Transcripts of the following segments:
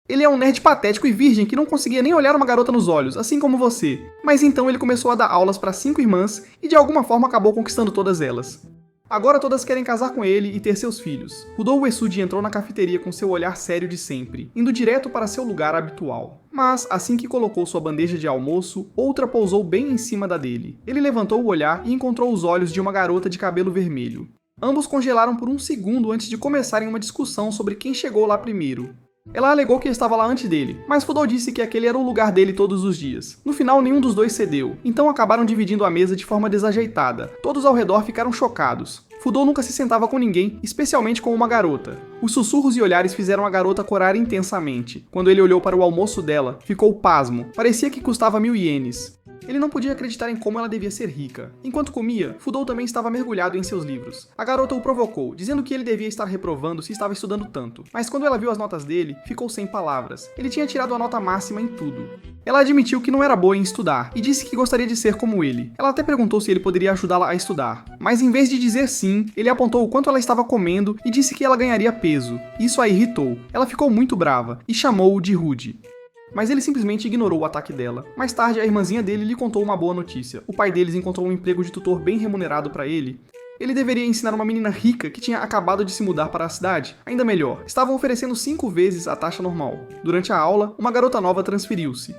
Ele é um nerd patético e virgem que não conseguia nem olhar uma garota nos olhos, assim como você. Mas então ele começou a dar aulas para 5 irmãs e de alguma forma acabou conquistando todas elas. Agora todas querem casar com ele e ter seus filhos. Hudou Uesugi entrou na cafeteria com seu olhar sério de sempre, indo direto para seu lugar habitual. Mas, assim que colocou sua bandeja de almoço, outra pousou bem em cima da dele. Ele levantou o olhar e encontrou os olhos de uma garota de cabelo vermelho. Ambos congelaram por um segundo antes de começarem uma discussão sobre quem chegou lá primeiro. Ela alegou que estava lá antes dele, mas Fudou disse que aquele era o lugar dele todos os dias. No final, nenhum dos dois cedeu, então acabaram dividindo a mesa de forma desajeitada. Todos ao redor ficaram chocados. Fudou nunca se sentava com ninguém, especialmente com uma garota. Os sussurros e olhares fizeram a garota corar intensamente. Quando ele olhou para o almoço dela, ficou pasmo. Parecia que custava 1000 ienes. Ele não podia acreditar em como ela devia ser rica. Enquanto comia, Fudou também estava mergulhado em seus livros. A garota o provocou, dizendo que ele devia estar reprovando se estava estudando tanto. Mas quando ela viu as notas dele, ficou sem palavras. Ele tinha tirado a nota máxima em tudo. Ela admitiu que não era boa em estudar, e disse que gostaria de ser como ele. Ela até perguntou se ele poderia ajudá-la a estudar. Mas em vez de dizer sim, ele apontou o quanto ela estava comendo e disse que ela ganharia peso. Isso a irritou. Ela ficou muito brava, e chamou-o de rude. Mas ele simplesmente ignorou o ataque dela. Mais tarde, a irmãzinha dele lhe contou uma boa notícia. O pai deles encontrou um emprego de tutor bem remunerado para ele. Ele deveria ensinar uma menina rica que tinha acabado de se mudar para a cidade. Ainda melhor, estavam oferecendo 5 vezes a taxa normal. Durante a aula, uma garota nova transferiu-se.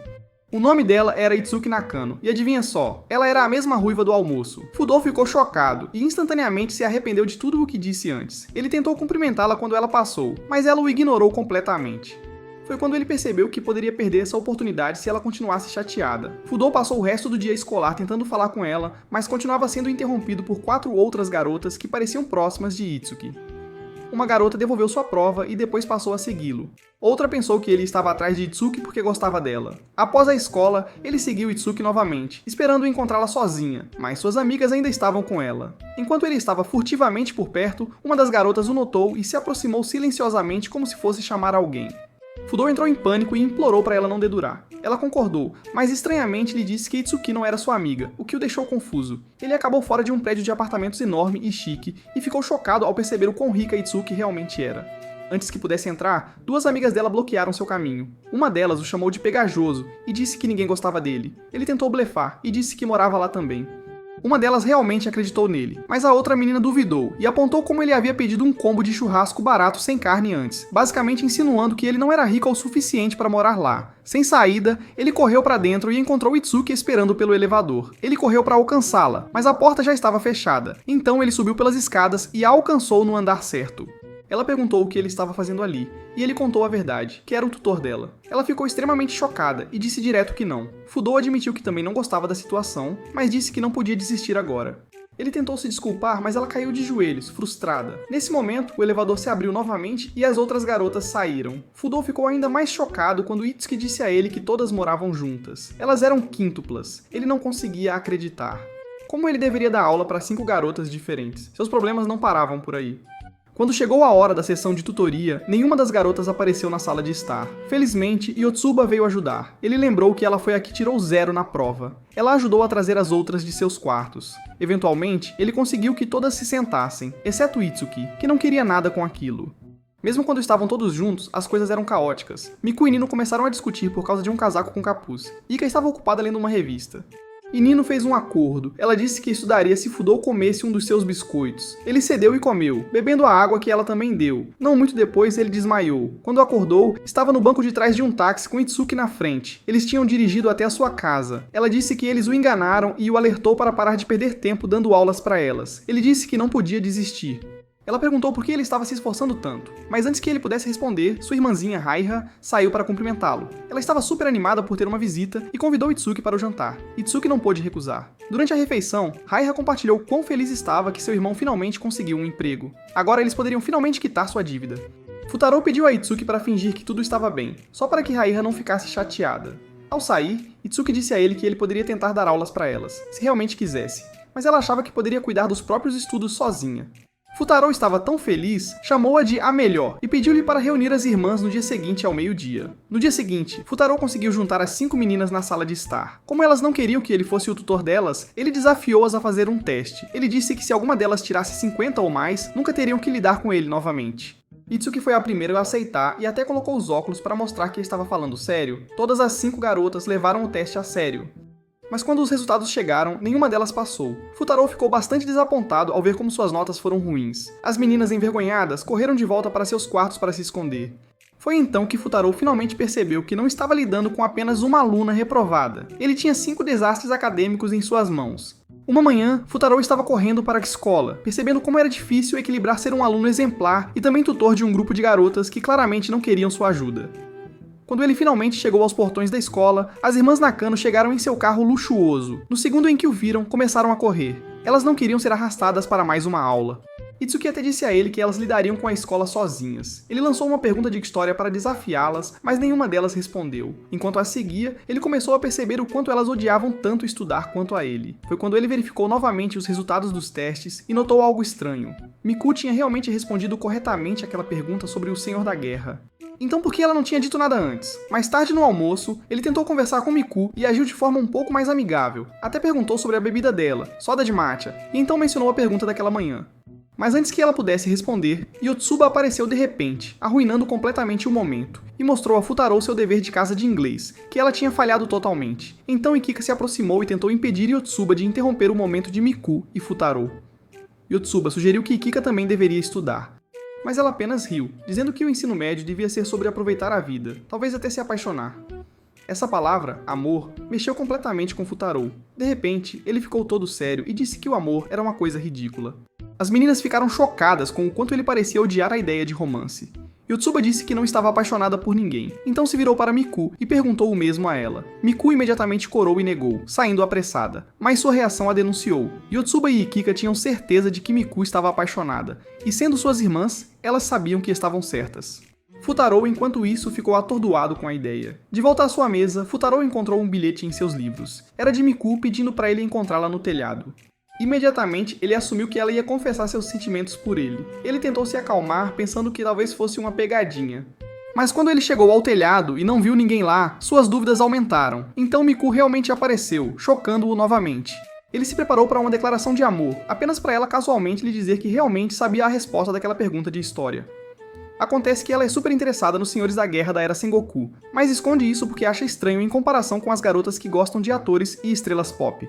O nome dela era Itsuki Nakano, e adivinha só, ela era a mesma ruiva do almoço. Fudou ficou chocado, e instantaneamente se arrependeu de tudo o que disse antes. Ele tentou cumprimentá-la quando ela passou, mas ela o ignorou completamente. Foi quando ele percebeu que poderia perder essa oportunidade se ela continuasse chateada. Fudou passou o resto do dia escolar tentando falar com ela, mas continuava sendo interrompido por 4 outras garotas que pareciam próximas de Itsuki. Uma garota devolveu sua prova e depois passou a segui-lo. Outra pensou que ele estava atrás de Itsuki porque gostava dela. Após a escola, ele seguiu Itsuki novamente, esperando encontrá-la sozinha, mas suas amigas ainda estavam com ela. Enquanto ele estava furtivamente por perto, uma das garotas o notou e se aproximou silenciosamente como se fosse chamar alguém. Fudou entrou em pânico e implorou para ela não dedurar. Ela concordou, mas estranhamente lhe disse que Itsuki não era sua amiga, o que o deixou confuso. Ele acabou fora de um prédio de apartamentos enorme e chique, e ficou chocado ao perceber o quão rica Itsuki realmente era. Antes que pudesse entrar, 2 amigas dela bloquearam seu caminho. Uma delas o chamou de pegajoso e disse que ninguém gostava dele. Ele tentou blefar e disse que morava lá também. Uma delas realmente acreditou nele, mas a outra menina duvidou e apontou como ele havia pedido um combo de churrasco barato sem carne antes, basicamente insinuando que ele não era rico o suficiente para morar lá. Sem saída, ele correu para dentro e encontrou Itsuki esperando pelo elevador. Ele correu para alcançá-la, mas a porta já estava fechada. Então ele subiu pelas escadas e a alcançou no andar certo. Ela perguntou o que ele estava fazendo ali, e ele contou a verdade, que era o tutor dela. Ela ficou extremamente chocada e disse direto que não. Fudou admitiu que também não gostava da situação, mas disse que não podia desistir agora. Ele tentou se desculpar, mas ela caiu de joelhos, frustrada. Nesse momento, o elevador se abriu novamente e as outras garotas saíram. Fudou ficou ainda mais chocado quando Itsuki disse a ele que todas moravam juntas. Elas eram quíntuplas. Ele não conseguia acreditar. Como ele deveria dar aula para 5 garotas diferentes? Seus problemas não paravam por aí. Quando chegou a hora da sessão de tutoria, nenhuma das garotas apareceu na sala de estar. Felizmente, Yotsuba veio ajudar. Ele lembrou que ela foi a que tirou 0 na prova. Ela ajudou a trazer as outras de seus quartos. Eventualmente, ele conseguiu que todas se sentassem, exceto Itsuki, que não queria nada com aquilo. Mesmo quando estavam todos juntos, as coisas eram caóticas. Miku e Nino começaram a discutir por causa de um casaco com capuz. Ika estava ocupada lendo uma revista. E Nino fez um acordo. Ela disse que estudaria se Fudou comesse um dos seus biscoitos. Ele cedeu e comeu, bebendo a água que ela também deu. Não muito depois, ele desmaiou. Quando acordou, estava no banco de trás de um táxi com Itsuki na frente. Eles tinham dirigido até a sua casa. Ela disse que eles o enganaram e o alertou para parar de perder tempo dando aulas para elas. Ele disse que não podia desistir. Ela perguntou por que ele estava se esforçando tanto, mas antes que ele pudesse responder, sua irmãzinha Raiha saiu para cumprimentá-lo. Ela estava super animada por ter uma visita e convidou Itsuki para o jantar. Itsuki não pôde recusar. Durante a refeição, Raiha compartilhou quão feliz estava que seu irmão finalmente conseguiu um emprego. Agora eles poderiam finalmente quitar sua dívida. Futaro pediu a Itsuki para fingir que tudo estava bem, só para que Raiha não ficasse chateada. Ao sair, Itsuki disse a ele que ele poderia tentar dar aulas para elas, se realmente quisesse, mas ela achava que poderia cuidar dos próprios estudos sozinha. Futaro estava tão feliz, chamou-a de a melhor e pediu-lhe para reunir as irmãs no dia seguinte ao meio-dia. No dia seguinte, Futaro conseguiu juntar as 5 meninas na sala de estar. Como elas não queriam que ele fosse o tutor delas, ele desafiou-as a fazer um teste. Ele disse que se alguma delas tirasse 50 ou mais, nunca teriam que lidar com ele novamente. Itsuki foi a primeira a aceitar e até colocou os óculos para mostrar que estava falando sério. Todas as 5 garotas levaram o teste a sério. Mas quando os resultados chegaram, nenhuma delas passou. Futaro ficou bastante desapontado ao ver como suas notas foram ruins. As meninas envergonhadas correram de volta para seus quartos para se esconder. Foi então que Futaro finalmente percebeu que não estava lidando com apenas uma aluna reprovada. Ele tinha 5 desastres acadêmicos em suas mãos. Uma manhã, Futaro estava correndo para a escola, percebendo como era difícil equilibrar ser um aluno exemplar e também tutor de um grupo de garotas que claramente não queriam sua ajuda. Quando ele finalmente chegou aos portões da escola, as irmãs Nakano chegaram em seu carro luxuoso. No segundo em que o viram, começaram a correr. Elas não queriam ser arrastadas para mais uma aula. Itsuki até disse a ele que elas lidariam com a escola sozinhas. Ele lançou uma pergunta de história para desafiá-las, mas nenhuma delas respondeu. Enquanto as seguia, ele começou a perceber o quanto elas odiavam tanto estudar quanto a ele. Foi quando ele verificou novamente os resultados dos testes e notou algo estranho. Miku tinha realmente respondido corretamente aquela pergunta sobre o Senhor da Guerra. Então por que ela não tinha dito nada antes? Mais tarde no almoço, ele tentou conversar com Miku e agiu de forma um pouco mais amigável. Até perguntou sobre a bebida dela, soda de matcha, e então mencionou a pergunta daquela manhã. Mas antes que ela pudesse responder, Yotsuba apareceu de repente, arruinando completamente o momento, e mostrou a Futaro seu dever de casa de inglês, que ela tinha falhado totalmente. Então Ikika se aproximou e tentou impedir Yotsuba de interromper o momento de Miku e Futaro. Yotsuba sugeriu que Ikika também deveria estudar. Mas ela apenas riu, dizendo que o ensino médio devia ser sobre aproveitar a vida, talvez até se apaixonar. Essa palavra, amor, mexeu completamente com Futaro. De repente, ele ficou todo sério e disse que o amor era uma coisa ridícula. As meninas ficaram chocadas com o quanto ele parecia odiar a ideia de romance. Yotsuba disse que não estava apaixonada por ninguém, então se virou para Miku e perguntou o mesmo a ela. Miku imediatamente corou e negou, saindo apressada, mas sua reação a denunciou. Yotsuba e Ikika tinham certeza de que Miku estava apaixonada, e sendo suas irmãs, elas sabiam que estavam certas. Futaro, enquanto isso, ficou atordoado com a ideia. De volta à sua mesa, Futaro encontrou um bilhete em seus livros. Era de Miku pedindo para ele encontrá-la no telhado. Imediatamente, ele assumiu que ela ia confessar seus sentimentos por ele. Ele tentou se acalmar, pensando que talvez fosse uma pegadinha. Mas quando ele chegou ao telhado e não viu ninguém lá, suas dúvidas aumentaram. Então Miku realmente apareceu, chocando-o novamente. Ele se preparou para uma declaração de amor, apenas para ela casualmente lhe dizer que realmente sabia a resposta daquela pergunta de história. Acontece que ela é super interessada nos Senhores da Guerra da Era Sengoku, mas esconde isso porque acha estranho em comparação com as garotas que gostam de atores e estrelas pop.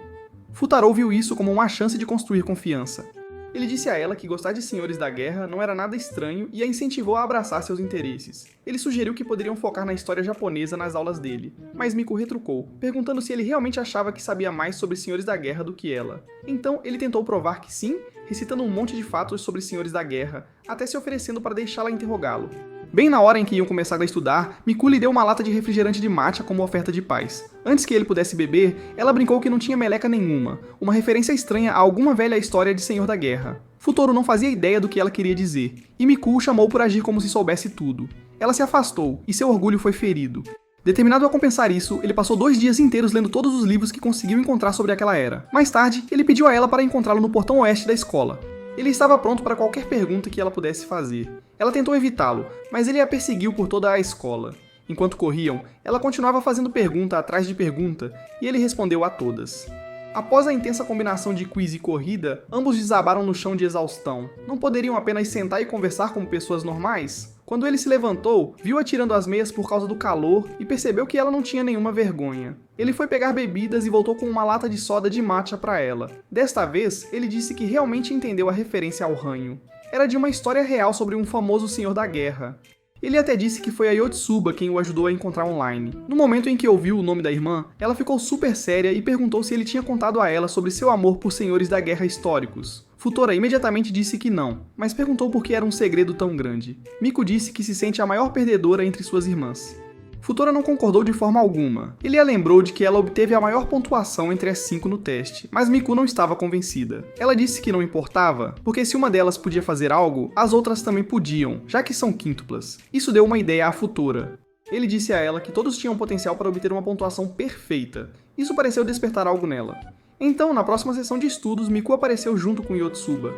Futaro viu isso como uma chance de construir confiança. Ele disse a ela que gostar de Senhores da Guerra não era nada estranho e a incentivou a abraçar seus interesses. Ele sugeriu que poderiam focar na história japonesa nas aulas dele, mas Miku retrucou, perguntando se ele realmente achava que sabia mais sobre Senhores da Guerra do que ela. Então ele tentou provar que sim, recitando um monte de fatos sobre Senhores da Guerra, até se oferecendo para deixá-la interrogá-lo. Bem na hora em que iam começar a estudar, Miku lhe deu uma lata de refrigerante de matcha como oferta de paz. Antes que ele pudesse beber, ela brincou que não tinha meleca nenhuma, uma referência estranha a alguma velha história de Senhor da Guerra. Futaro não fazia ideia do que ela queria dizer, e Miku o chamou por agir como se soubesse tudo. Ela se afastou, e seu orgulho foi ferido. Determinado a compensar isso, ele passou 2 dias inteiros lendo todos os livros que conseguiu encontrar sobre aquela era. Mais tarde, ele pediu a ela para encontrá-lo no portão oeste da escola. Ele estava pronto para qualquer pergunta que ela pudesse fazer. Ela tentou evitá-lo, mas ele a perseguiu por toda a escola. Enquanto corriam, ela continuava fazendo pergunta atrás de pergunta, e ele respondeu a todas. Após a intensa combinação de quiz e corrida, ambos desabaram no chão de exaustão. Não poderiam apenas sentar e conversar como pessoas normais? Quando ele se levantou, viu-a tirando as meias por causa do calor e percebeu que ela não tinha nenhuma vergonha. Ele foi pegar bebidas e voltou com uma lata de soda de matcha para ela. Desta vez, ele disse que realmente entendeu a referência ao ranho. Era de uma história real sobre um famoso Senhor da Guerra. Ele até disse que foi a Yotsuba quem o ajudou a encontrar online. No momento em que ouviu o nome da irmã, ela ficou super séria e perguntou se ele tinha contado a ela sobre seu amor por Senhores da Guerra históricos. Futaro imediatamente disse que não, mas perguntou por que era um segredo tão grande. Miku disse que se sente a maior perdedora entre suas irmãs. Futaro não concordou de forma alguma. Ele a lembrou de que ela obteve a maior pontuação entre as 5 no teste, mas Miku não estava convencida. Ela disse que não importava, porque se uma delas podia fazer algo, as outras também podiam, já que são quíntuplas. Isso deu uma ideia a Futaro. Ele disse a ela que todos tinham potencial para obter uma pontuação perfeita. Isso pareceu despertar algo nela. Então, na próxima sessão de estudos, Miku apareceu junto com Yotsuba.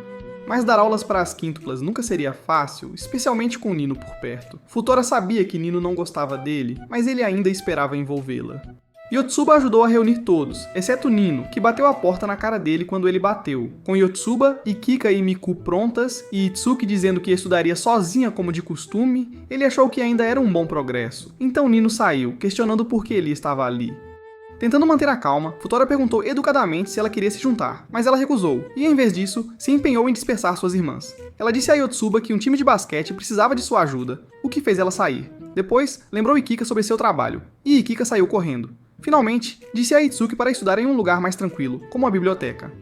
Mas dar aulas para as quíntuplas nunca seria fácil, especialmente com Nino por perto. Futaro sabia que Nino não gostava dele, mas ele ainda esperava envolvê-la. Yotsuba ajudou a reunir todos, exceto Nino, que bateu a porta na cara dele quando ele bateu. Com Yotsuba, Ikika e Miku prontas, e Itsuki dizendo que estudaria sozinha como de costume, ele achou que ainda era um bom progresso. Então Nino saiu, questionando por que ele estava ali. Tentando manter a calma, Futora perguntou educadamente se ela queria se juntar, mas ela recusou, e em vez disso, se empenhou em dispersar suas irmãs. Ela disse a Yotsuba que um time de basquete precisava de sua ajuda, o que fez ela sair. Depois, lembrou Ikika sobre seu trabalho, e Ikika saiu correndo. Finalmente, disse a Itsuki para estudar em um lugar mais tranquilo, como a biblioteca.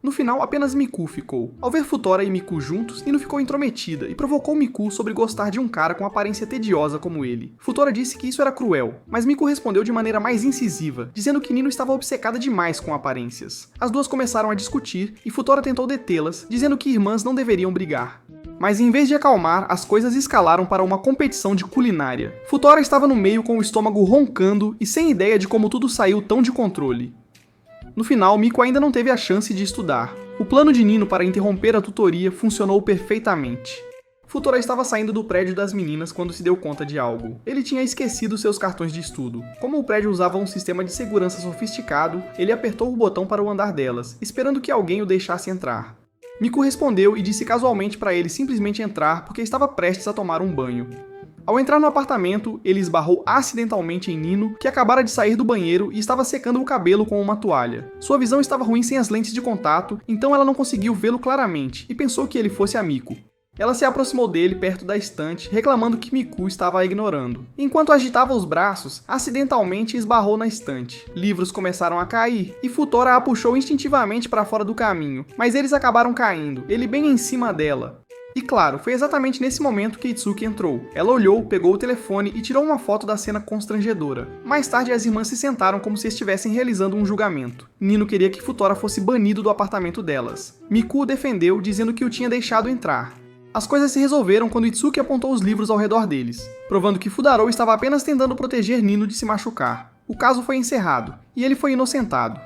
No final, apenas Miku ficou. Ao ver Futora e Miku juntos, Nino ficou intrometida e provocou Miku sobre gostar de um cara com aparência tediosa como ele. Futora disse que isso era cruel, mas Miku respondeu de maneira mais incisiva, dizendo que Nino estava obcecada demais com aparências. As duas começaram a discutir e Futora tentou detê-las, dizendo que irmãs não deveriam brigar. Mas em vez de acalmar, as coisas escalaram para uma competição de culinária. Futora estava no meio com o estômago roncando e sem ideia de como tudo saiu tão de controle. No final, Miku ainda não teve a chance de estudar. O plano de Nino para interromper a tutoria funcionou perfeitamente. Futora estava saindo do prédio das meninas quando se deu conta de algo. Ele tinha esquecido seus cartões de estudo. Como o prédio usava um sistema de segurança sofisticado, ele apertou o botão para o andar delas, esperando que alguém o deixasse entrar. Miku respondeu e disse casualmente para ele simplesmente entrar porque estava prestes a tomar um banho. Ao entrar no apartamento, ele esbarrou acidentalmente em Nino, que acabara de sair do banheiro e estava secando o cabelo com uma toalha. Sua visão estava ruim sem as lentes de contato, então ela não conseguiu vê-lo claramente e pensou que ele fosse a Miku. Ela se aproximou dele perto da estante, reclamando que Miku estava a ignorando. Enquanto agitava os braços, acidentalmente esbarrou na estante. Livros começaram a cair, e Futora a puxou instintivamente para fora do caminho, mas eles acabaram caindo, ele bem em cima dela. E claro, foi exatamente nesse momento que Itsuki entrou. Ela olhou, pegou o telefone e tirou uma foto da cena constrangedora. Mais tarde, as irmãs se sentaram como se estivessem realizando um julgamento. Nino queria que Futora fosse banido do apartamento delas. Miku o defendeu, dizendo que o tinha deixado entrar. As coisas se resolveram quando Itsuki apontou os livros ao redor deles, provando que Fudarou estava apenas tentando proteger Nino de se machucar. O caso foi encerrado, e ele foi inocentado.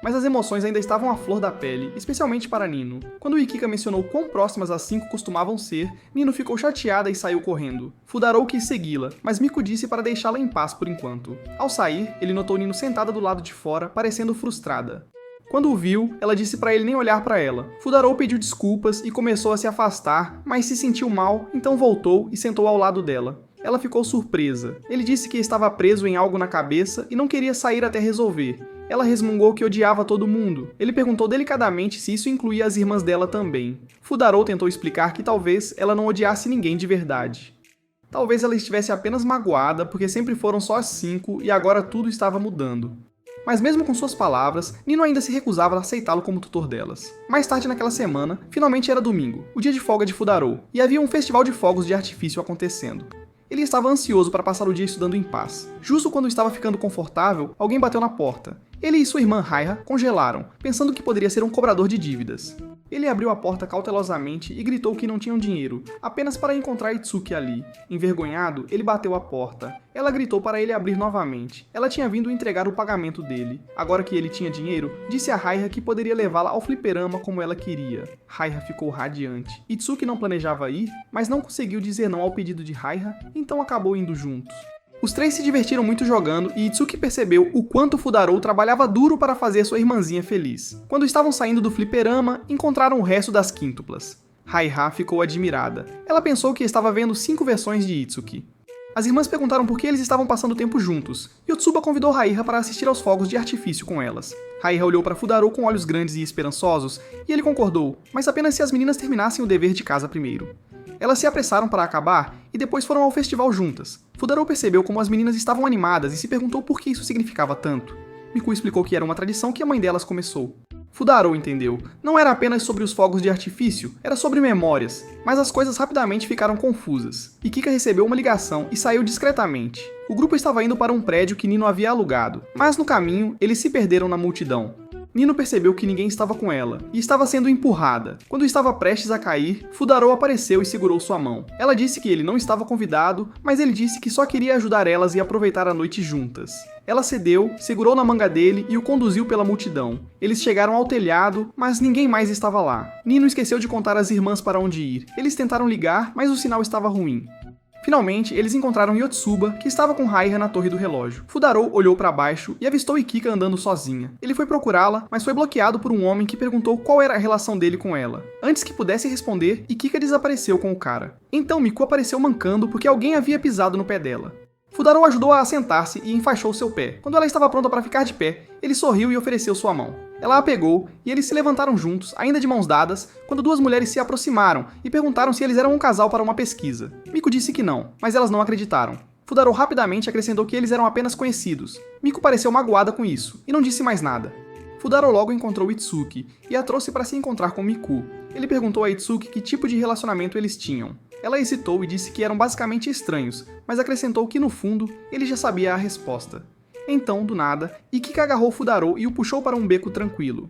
Mas as emoções ainda estavam à flor da pele, especialmente para Nino. Quando Ikika mencionou quão próximas as 5 costumavam ser, Nino ficou chateada e saiu correndo. Fudarou quis segui-la, mas Miku disse para deixá-la em paz por enquanto. Ao sair, ele notou Nino sentada do lado de fora, parecendo frustrada. Quando o viu, ela disse para ele nem olhar para ela. Fudarou pediu desculpas e começou a se afastar, mas se sentiu mal, então voltou e sentou ao lado dela. Ela ficou surpresa. Ele disse que estava preso em algo na cabeça e não queria sair até resolver. Ela resmungou que odiava todo mundo. Ele perguntou delicadamente se isso incluía as irmãs dela também. Fudarou tentou explicar que talvez ela não odiasse ninguém de verdade. Talvez ela estivesse apenas magoada porque sempre foram só as 5 e agora tudo estava mudando. Mas mesmo com suas palavras, Nino ainda se recusava a aceitá-lo como tutor delas. Mais tarde naquela semana, finalmente era domingo, o dia de folga de Fudarou, e havia um festival de fogos de artifício acontecendo. Ele estava ansioso para passar o dia estudando em paz. Justo quando estava ficando confortável, alguém bateu na porta. Ele e sua irmã Raiha congelaram, pensando que poderia ser um cobrador de dívidas. Ele abriu a porta cautelosamente e gritou que não tinham dinheiro, apenas para encontrar Itsuki ali. Envergonhado, ele bateu a porta. Ela gritou para ele abrir novamente. Ela tinha vindo entregar o pagamento dele. Agora que ele tinha dinheiro, disse a Raiha que poderia levá-la ao fliperama como ela queria. Raiha ficou radiante. Itsuki não planejava ir, mas não conseguiu dizer não ao pedido de Raiha, então acabou indo juntos. Os 3 se divertiram muito jogando e Itsuki percebeu o quanto Fudarou trabalhava duro para fazer sua irmãzinha feliz. Quando estavam saindo do fliperama, encontraram o resto das quíntuplas. Raiha ficou admirada. Ela pensou que estava vendo 5 versões de Itsuki. As irmãs perguntaram por que eles estavam passando tempo juntos. Yotsuba convidou Raiha para assistir aos fogos de artifício com elas. Raiha olhou para Fudarou com olhos grandes e esperançosos, e ele concordou, mas apenas se as meninas terminassem o dever de casa primeiro. Elas se apressaram para acabar e depois foram ao festival juntas. Fudarou percebeu como as meninas estavam animadas e se perguntou por que isso significava tanto. Miku explicou que era uma tradição que a mãe delas começou. Fudarou entendeu. Não era apenas sobre os fogos de artifício, era sobre memórias. Mas as coisas rapidamente ficaram confusas. Ikika recebeu uma ligação e saiu discretamente. O grupo estava indo para um prédio que Nino havia alugado, mas no caminho eles se perderam na multidão. Nino percebeu que ninguém estava com ela, e estava sendo empurrada. Quando estava prestes a cair, Fudarou apareceu e segurou sua mão. Ela disse que ele não estava convidado, mas ele disse que só queria ajudar elas e aproveitar a noite juntas. Ela cedeu, segurou na manga dele e o conduziu pela multidão. Eles chegaram ao telhado, mas ninguém mais estava lá. Nino esqueceu de contar às irmãs para onde ir. Eles tentaram ligar, mas o sinal estava ruim. Finalmente, eles encontraram Yotsuba, que estava com Raiha na torre do relógio. Fudaro olhou para baixo e avistou Ikika andando sozinha. Ele foi procurá-la, mas foi bloqueado por um homem que perguntou qual era a relação dele com ela. Antes que pudesse responder, Ikika desapareceu com o cara. Então Miku apareceu mancando porque alguém havia pisado no pé dela. Fudaro ajudou-a a sentar-se e enfaixou seu pé. Quando ela estava pronta para ficar de pé, ele sorriu e ofereceu sua mão. Ela a pegou e eles se levantaram juntos, ainda de mãos dadas, quando duas mulheres se aproximaram e perguntaram se eles eram um casal para uma pesquisa. Miku disse que não, mas elas não acreditaram. Fudaro rapidamente acrescentou que eles eram apenas conhecidos. Miku pareceu magoada com isso e não disse mais nada. Fudaro logo encontrou Itsuki e a trouxe para se encontrar com Miku. Ele perguntou a Itsuki que tipo de relacionamento eles tinham. Ela hesitou e disse que eram basicamente estranhos, mas acrescentou que no fundo ele já sabia a resposta. Então, do nada, Ikika agarrou Fudaro e o puxou para um beco tranquilo.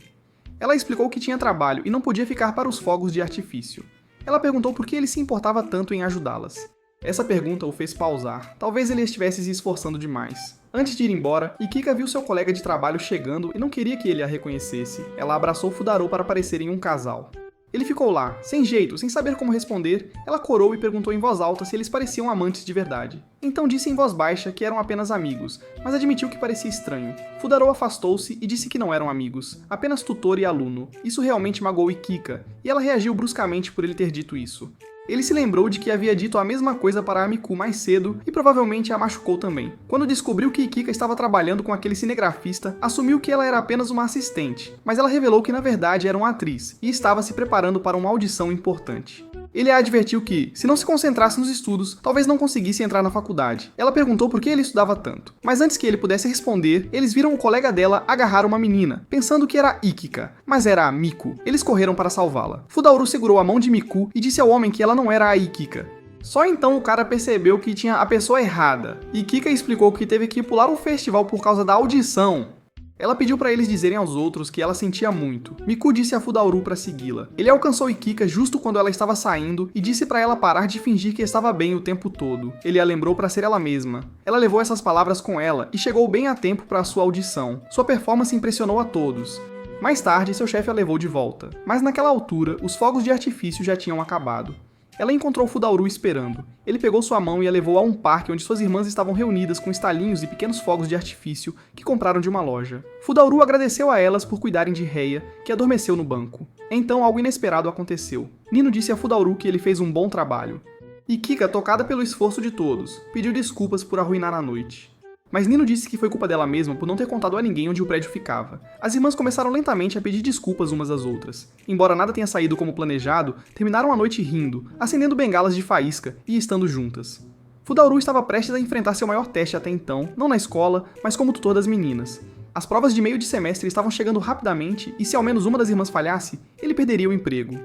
Ela explicou que tinha trabalho e não podia ficar para os fogos de artifício. Ela perguntou por que ele se importava tanto em ajudá-las. Essa pergunta o fez pausar. Talvez ele estivesse se esforçando demais. Antes de ir embora, Ikika viu seu colega de trabalho chegando e não queria que ele a reconhecesse. Ela abraçou Fudaro para parecerem um casal. Ele ficou lá, sem jeito, sem saber como responder. Ela corou e perguntou em voz alta se eles pareciam amantes de verdade. Então disse em voz baixa que eram apenas amigos, mas admitiu que parecia estranho. Fudaro afastou-se e disse que não eram amigos, apenas tutor e aluno. Isso realmente magoou Ikika, e ela reagiu bruscamente por ele ter dito isso. Ele se lembrou de que havia dito a mesma coisa para a Miku mais cedo e provavelmente a machucou também. Quando descobriu que Ikika estava trabalhando com aquele cinegrafista, assumiu que ela era apenas uma assistente, mas ela revelou que na verdade era uma atriz e estava se preparando para uma audição importante. Ele a advertiu que, se não se concentrasse nos estudos, talvez não conseguisse entrar na faculdade. Ela perguntou por que ele estudava tanto, mas antes que ele pudesse responder, eles viram o colega dela agarrar uma menina, pensando que era Ikika, mas era a Miku. Eles correram para salvá-la. Fudaro segurou a mão de Miku e disse ao homem que ela não era a Ikika. Só então o cara percebeu que tinha a pessoa errada. Ikika explicou que teve que pular o festival por causa da audição. Ela pediu para eles dizerem aos outros que ela sentia muito. Miku disse a Fudaro para segui-la. Ele alcançou Ikika justo quando ela estava saindo e disse para ela parar de fingir que estava bem o tempo todo. Ele a lembrou para ser ela mesma. Ela levou essas palavras com ela e chegou bem a tempo para a sua audição. Sua performance impressionou a todos. Mais tarde, seu chefe a levou de volta. Mas naquela altura, os fogos de artifício já tinham acabado. Ela encontrou Fudaro esperando. Ele pegou sua mão e a levou a um parque onde suas irmãs estavam reunidas com estalinhos e pequenos fogos de artifício que compraram de uma loja. Fudaro agradeceu a elas por cuidarem de Rei, que adormeceu no banco. Então algo inesperado aconteceu. Nino disse a Fudaro que ele fez um bom trabalho. Ikika, tocada pelo esforço de todos, pediu desculpas por arruinar a noite. Mas Nino disse que foi culpa dela mesma por não ter contado a ninguém onde o prédio ficava. As irmãs começaram lentamente a pedir desculpas umas às outras. Embora nada tenha saído como planejado, terminaram a noite rindo, acendendo bengalas de faísca e estando juntas. Fudaro estava prestes a enfrentar seu maior teste até então, não na escola, mas como tutor das meninas. As provas de meio de semestre estavam chegando rapidamente e se ao menos uma das irmãs falhasse, ele perderia o emprego.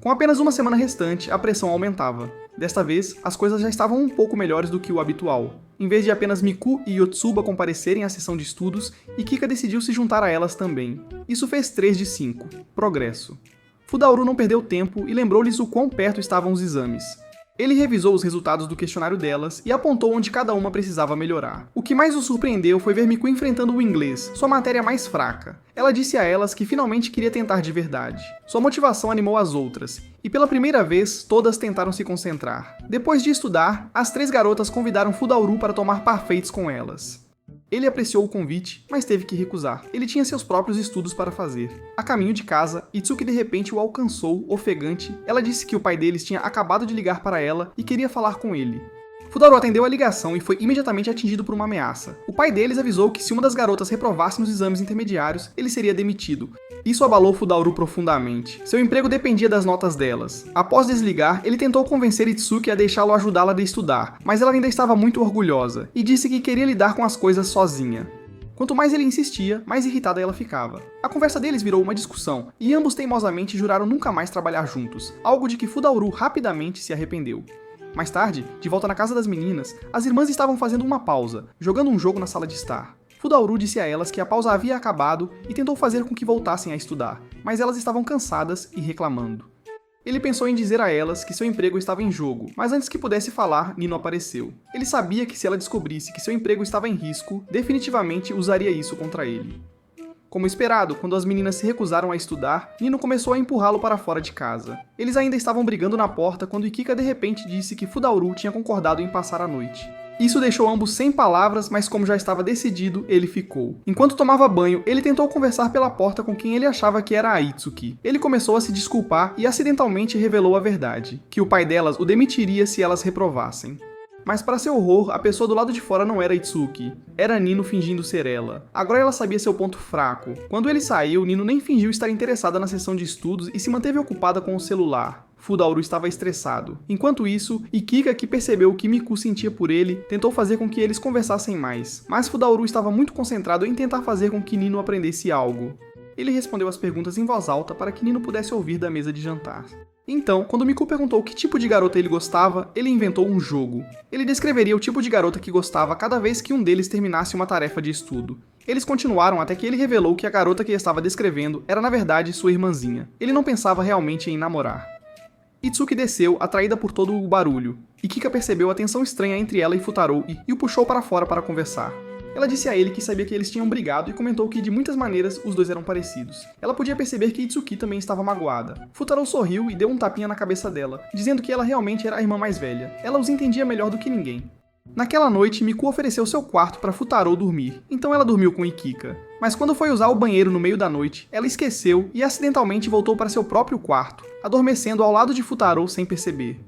Com apenas uma semana restante, a pressão aumentava. Desta vez, as coisas já estavam um pouco melhores do que o habitual. Em vez de apenas Miku e Yotsuba comparecerem à sessão de estudos, Ikika decidiu se juntar a elas também. Isso fez 3 de 5. Progresso. Fudaro não perdeu tempo e lembrou-lhes o quão perto estavam os exames. Ele revisou os resultados do questionário delas e apontou onde cada uma precisava melhorar. O que mais o surpreendeu foi ver Miku enfrentando o inglês, sua matéria mais fraca. Ela disse a elas que finalmente queria tentar de verdade. Sua motivação animou as outras, e pela primeira vez, todas tentaram se concentrar. Depois de estudar, as 3 garotas convidaram Fudaro para tomar parfeitos com elas. Ele apreciou o convite, mas teve que recusar. Ele tinha seus próprios estudos para fazer. A caminho de casa, Itsuki de repente o alcançou, ofegante. Ela disse que o pai deles tinha acabado de ligar para ela e queria falar com ele. Fudaro atendeu a ligação e foi imediatamente atingido por uma ameaça. O pai deles avisou que se uma das garotas reprovasse nos exames intermediários, ele seria demitido. Isso abalou Fudaro profundamente. Seu emprego dependia das notas delas. Após desligar, ele tentou convencer Itsuki a deixá-lo ajudá-la a estudar, mas ela ainda estava muito orgulhosa, e disse que queria lidar com as coisas sozinha. Quanto mais ele insistia, mais irritada ela ficava. A conversa deles virou uma discussão, e ambos teimosamente juraram nunca mais trabalhar juntos, algo de que Fudaro rapidamente se arrependeu. Mais tarde, de volta na casa das meninas, as irmãs estavam fazendo uma pausa, jogando um jogo na sala de estar. Fudaro disse a elas que a pausa havia acabado e tentou fazer com que voltassem a estudar, mas elas estavam cansadas e reclamando. Ele pensou em dizer a elas que seu emprego estava em jogo, mas antes que pudesse falar, Nino apareceu. Ele sabia que se ela descobrisse que seu emprego estava em risco, definitivamente usaria isso contra ele. Como esperado, quando as meninas se recusaram a estudar, Nino começou a empurrá-lo para fora de casa. Eles ainda estavam brigando na porta quando Ikika de repente disse que Fudauru tinha concordado em passar a noite. Isso deixou ambos sem palavras, mas como já estava decidido, ele ficou. Enquanto tomava banho, ele tentou conversar pela porta com quem ele achava que era a Itsuki. Ele começou a se desculpar e acidentalmente revelou a verdade, que o pai delas o demitiria se elas reprovassem. Mas para seu horror, a pessoa do lado de fora não era Itsuki, era Nino fingindo ser ela. Agora ela sabia seu ponto fraco. Quando ele saiu, Nino nem fingiu estar interessada na sessão de estudos e se manteve ocupada com o celular. Fudauru estava estressado. Enquanto isso, Ikika, que percebeu o que Miku sentia por ele, tentou fazer com que eles conversassem mais. Mas Fudauru estava muito concentrado em tentar fazer com que Nino aprendesse algo. Ele respondeu as perguntas em voz alta para que Nino pudesse ouvir da mesa de jantar. Então, quando Miku perguntou que tipo de garota ele gostava, ele inventou um jogo. Ele descreveria o tipo de garota que gostava cada vez que um deles terminasse uma tarefa de estudo. Eles continuaram até que ele revelou que a garota que estava descrevendo era na verdade sua irmãzinha. Ele não pensava realmente em namorar. Itsuki desceu, atraída por todo o barulho. Ikika percebeu a tensão estranha entre ela e Futaro e o puxou para fora para conversar. Ela disse a ele que sabia que eles tinham brigado e comentou que de muitas maneiras os dois eram parecidos. Ela podia perceber que Itsuki também estava magoada. Futaro sorriu e deu um tapinha na cabeça dela, dizendo que ela realmente era a irmã mais velha. Ela os entendia melhor do que ninguém. Naquela noite, Miku ofereceu seu quarto para Futaro dormir, então ela dormiu com Ikika. Mas quando foi usar o banheiro no meio da noite, ela esqueceu e acidentalmente voltou para seu próprio quarto, adormecendo ao lado de Futaro sem perceber.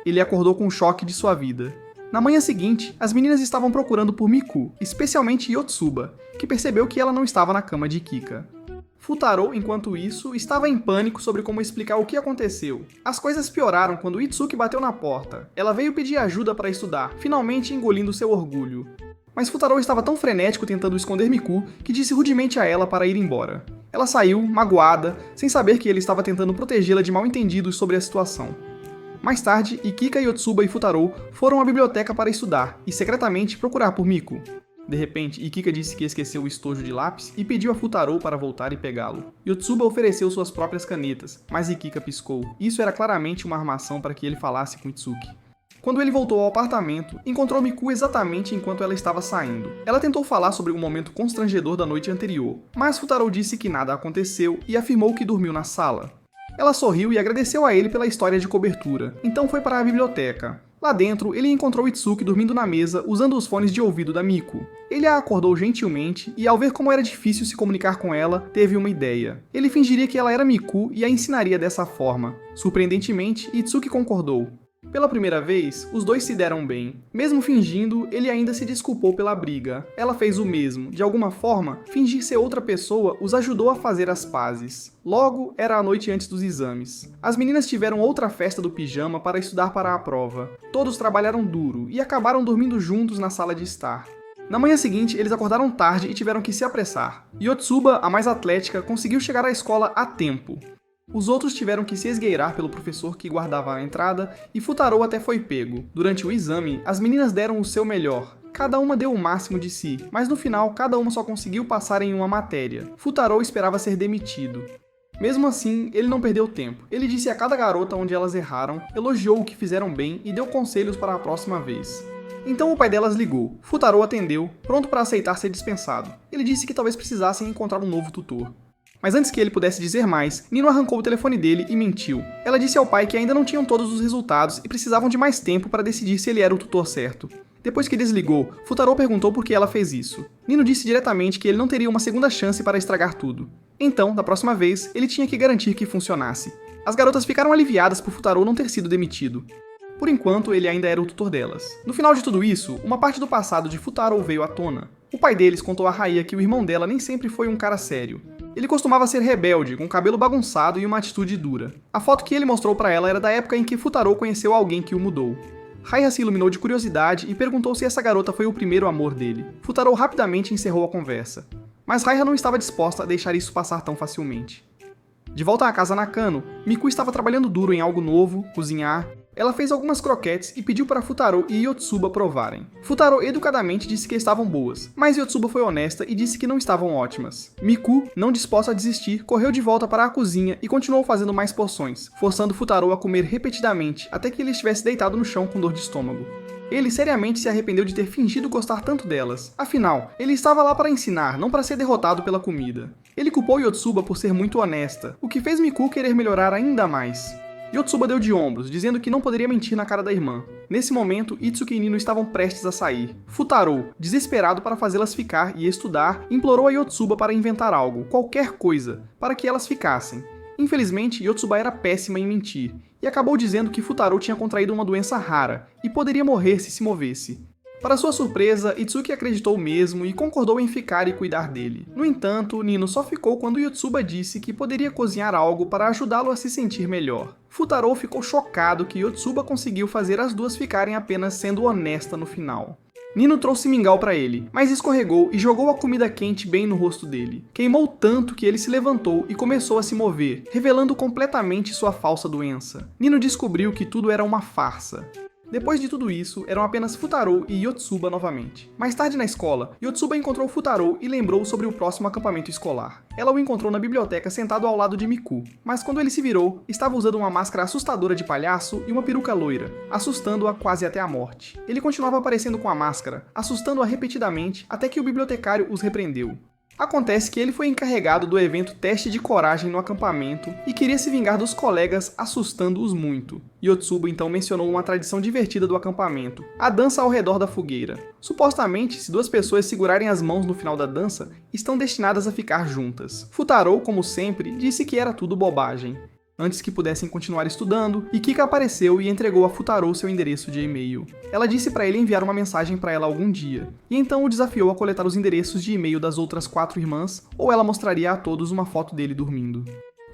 Ele acordou com um choque de sua vida. Na manhã seguinte, as meninas estavam procurando por Miku, especialmente Yotsuba, que percebeu que ela não estava na cama de Ikika. Futaro, enquanto isso, estava em pânico sobre como explicar o que aconteceu. As coisas pioraram quando Itsuki bateu na porta. Ela veio pedir ajuda para estudar, finalmente engolindo seu orgulho. Mas Futaro estava tão frenético tentando esconder Miku que disse rudemente a ela para ir embora. Ela saiu, magoada, sem saber que ele estava tentando protegê-la de mal-entendidos sobre a situação. Mais tarde, Ikika, Yotsuba e Futaro foram à biblioteca para estudar e secretamente procurar por Miku. De repente, Ikika disse que esqueceu o estojo de lápis e pediu a Futaro para voltar e pegá-lo. Yotsuba ofereceu suas próprias canetas, mas Ikika piscou. Isso era claramente uma armação para que ele falasse com Itsuki. Quando ele voltou ao apartamento, encontrou Miku exatamente enquanto ela estava saindo. Ela tentou falar sobre o momento constrangedor da noite anterior, mas Futaro disse que nada aconteceu e afirmou que dormiu na sala. Ela sorriu e agradeceu a ele pela história de cobertura, então foi para a biblioteca. Lá dentro, ele encontrou Itsuki dormindo na mesa usando os fones de ouvido da Miku. Ele a acordou gentilmente e, ao ver como era difícil se comunicar com ela, teve uma ideia. Ele fingiria que ela era Miku e a ensinaria dessa forma. Surpreendentemente, Itsuki concordou. Pela primeira vez, os dois se deram bem. Mesmo fingindo, ele ainda se desculpou pela briga. Ela fez o mesmo. De alguma forma, fingir ser outra pessoa os ajudou a fazer as pazes. Logo, era a noite antes dos exames. As meninas tiveram outra festa do pijama para estudar para a prova. Todos trabalharam duro e acabaram dormindo juntos na sala de estar. Na manhã seguinte, eles acordaram tarde e tiveram que se apressar. Yotsuba, a mais atlética, conseguiu chegar à escola a tempo. Os outros tiveram que se esgueirar pelo professor que guardava a entrada e Futaro até foi pego. Durante o exame, as meninas deram o seu melhor. Cada uma deu o máximo de si, mas no final cada uma só conseguiu passar em uma matéria. Futaro esperava ser demitido. Mesmo assim, ele não perdeu tempo. Ele disse a cada garota onde elas erraram, elogiou o que fizeram bem e deu conselhos para a próxima vez. Então o pai delas ligou. Futaro atendeu, pronto para aceitar ser dispensado. Ele disse que talvez precisassem encontrar um novo tutor. Mas antes que ele pudesse dizer mais, Nino arrancou o telefone dele e mentiu. Ela disse ao pai que ainda não tinham todos os resultados e precisavam de mais tempo para decidir se ele era o tutor certo. Depois que desligou, Futaro perguntou por que ela fez isso. Nino disse diretamente que ele não teria uma segunda chance para estragar tudo. Então, da próxima vez, ele tinha que garantir que funcionasse. As garotas ficaram aliviadas por Futaro não ter sido demitido. Por enquanto, ele ainda era o tutor delas. No final de tudo isso, uma parte do passado de Futaro veio à tona. O pai deles contou a Raya que o irmão dela nem sempre foi um cara sério. Ele costumava ser rebelde, com o cabelo bagunçado e uma atitude dura. A foto que ele mostrou pra ela era da época em que Futaro conheceu alguém que o mudou. Raiha se iluminou de curiosidade e perguntou se essa garota foi o primeiro amor dele. Futaro rapidamente encerrou a conversa. Mas Raiha não estava disposta a deixar isso passar tão facilmente. De volta à casa Nakano, Miku estava trabalhando duro em algo novo, cozinhar. Ela fez algumas croquetes e pediu para Futaro e Yotsuba provarem. Futaro educadamente disse que estavam boas, mas Yotsuba foi honesta e disse que não estavam ótimas. Miku, não disposta a desistir, correu de volta para a cozinha e continuou fazendo mais porções, forçando Futaro a comer repetidamente até que ele estivesse deitado no chão com dor de estômago. Ele seriamente se arrependeu de ter fingido gostar tanto delas. Afinal, ele estava lá para ensinar, não para ser derrotado pela comida. Ele culpou Yotsuba por ser muito honesta, o que fez Miku querer melhorar ainda mais. Yotsuba deu de ombros, dizendo que não poderia mentir na cara da irmã. Nesse momento, Itsuki e Nino estavam prestes a sair. Futaro, desesperado para fazê-las ficar e estudar, implorou a Yotsuba para inventar algo, qualquer coisa, para que elas ficassem. Infelizmente, Yotsuba era péssima em mentir, e acabou dizendo que Futaro tinha contraído uma doença rara, e poderia morrer se movesse. Para sua surpresa, Itsuki acreditou mesmo e concordou em ficar e cuidar dele. No entanto, Nino só ficou quando Yotsuba disse que poderia cozinhar algo para ajudá-lo a se sentir melhor. Futaro ficou chocado que Yotsuba conseguiu fazer as duas ficarem apenas sendo honesta no final. Nino trouxe mingau para ele, mas escorregou e jogou a comida quente bem no rosto dele. Queimou tanto que ele se levantou e começou a se mover, revelando completamente sua falsa doença. Nino descobriu que tudo era uma farsa. Depois de tudo isso, eram apenas Futaro e Yotsuba novamente. Mais tarde na escola, Yotsuba encontrou Futaro e lembrou sobre o próximo acampamento escolar. Ela o encontrou na biblioteca sentado ao lado de Miku, mas quando ele se virou, estava usando uma máscara assustadora de palhaço e uma peruca loira, assustando-a quase até a morte. Ele continuava aparecendo com a máscara, assustando-a repetidamente até que o bibliotecário os repreendeu. Acontece que ele foi encarregado do evento Teste de Coragem no acampamento e queria se vingar dos colegas, assustando-os muito. Yotsuba então mencionou uma tradição divertida do acampamento, a dança ao redor da fogueira. Supostamente, se duas pessoas segurarem as mãos no final da dança, estão destinadas a ficar juntas. Futaro, como sempre, disse que era tudo bobagem. Antes que pudessem continuar estudando, Ikika apareceu e entregou a Futaro seu endereço de e-mail. Ela disse para ele enviar uma mensagem para ela algum dia, e então o desafiou a coletar os endereços de e-mail das outras 4 irmãs, ou ela mostraria a todos uma foto dele dormindo.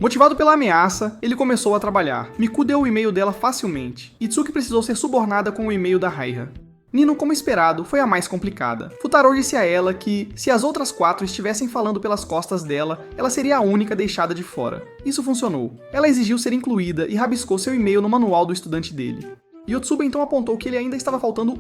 Motivado pela ameaça, ele começou a trabalhar. Miku deu o e-mail dela facilmente. Itsuki precisou ser subornada com o e-mail da Raiha. Nino, como esperado, foi a mais complicada. Futaro disse a ela que, se as outras 4 estivessem falando pelas costas dela, ela seria a única deixada de fora. Isso funcionou. Ela exigiu ser incluída e rabiscou seu e-mail no manual do estudante dele. Yotsuba então apontou que ele ainda estava faltando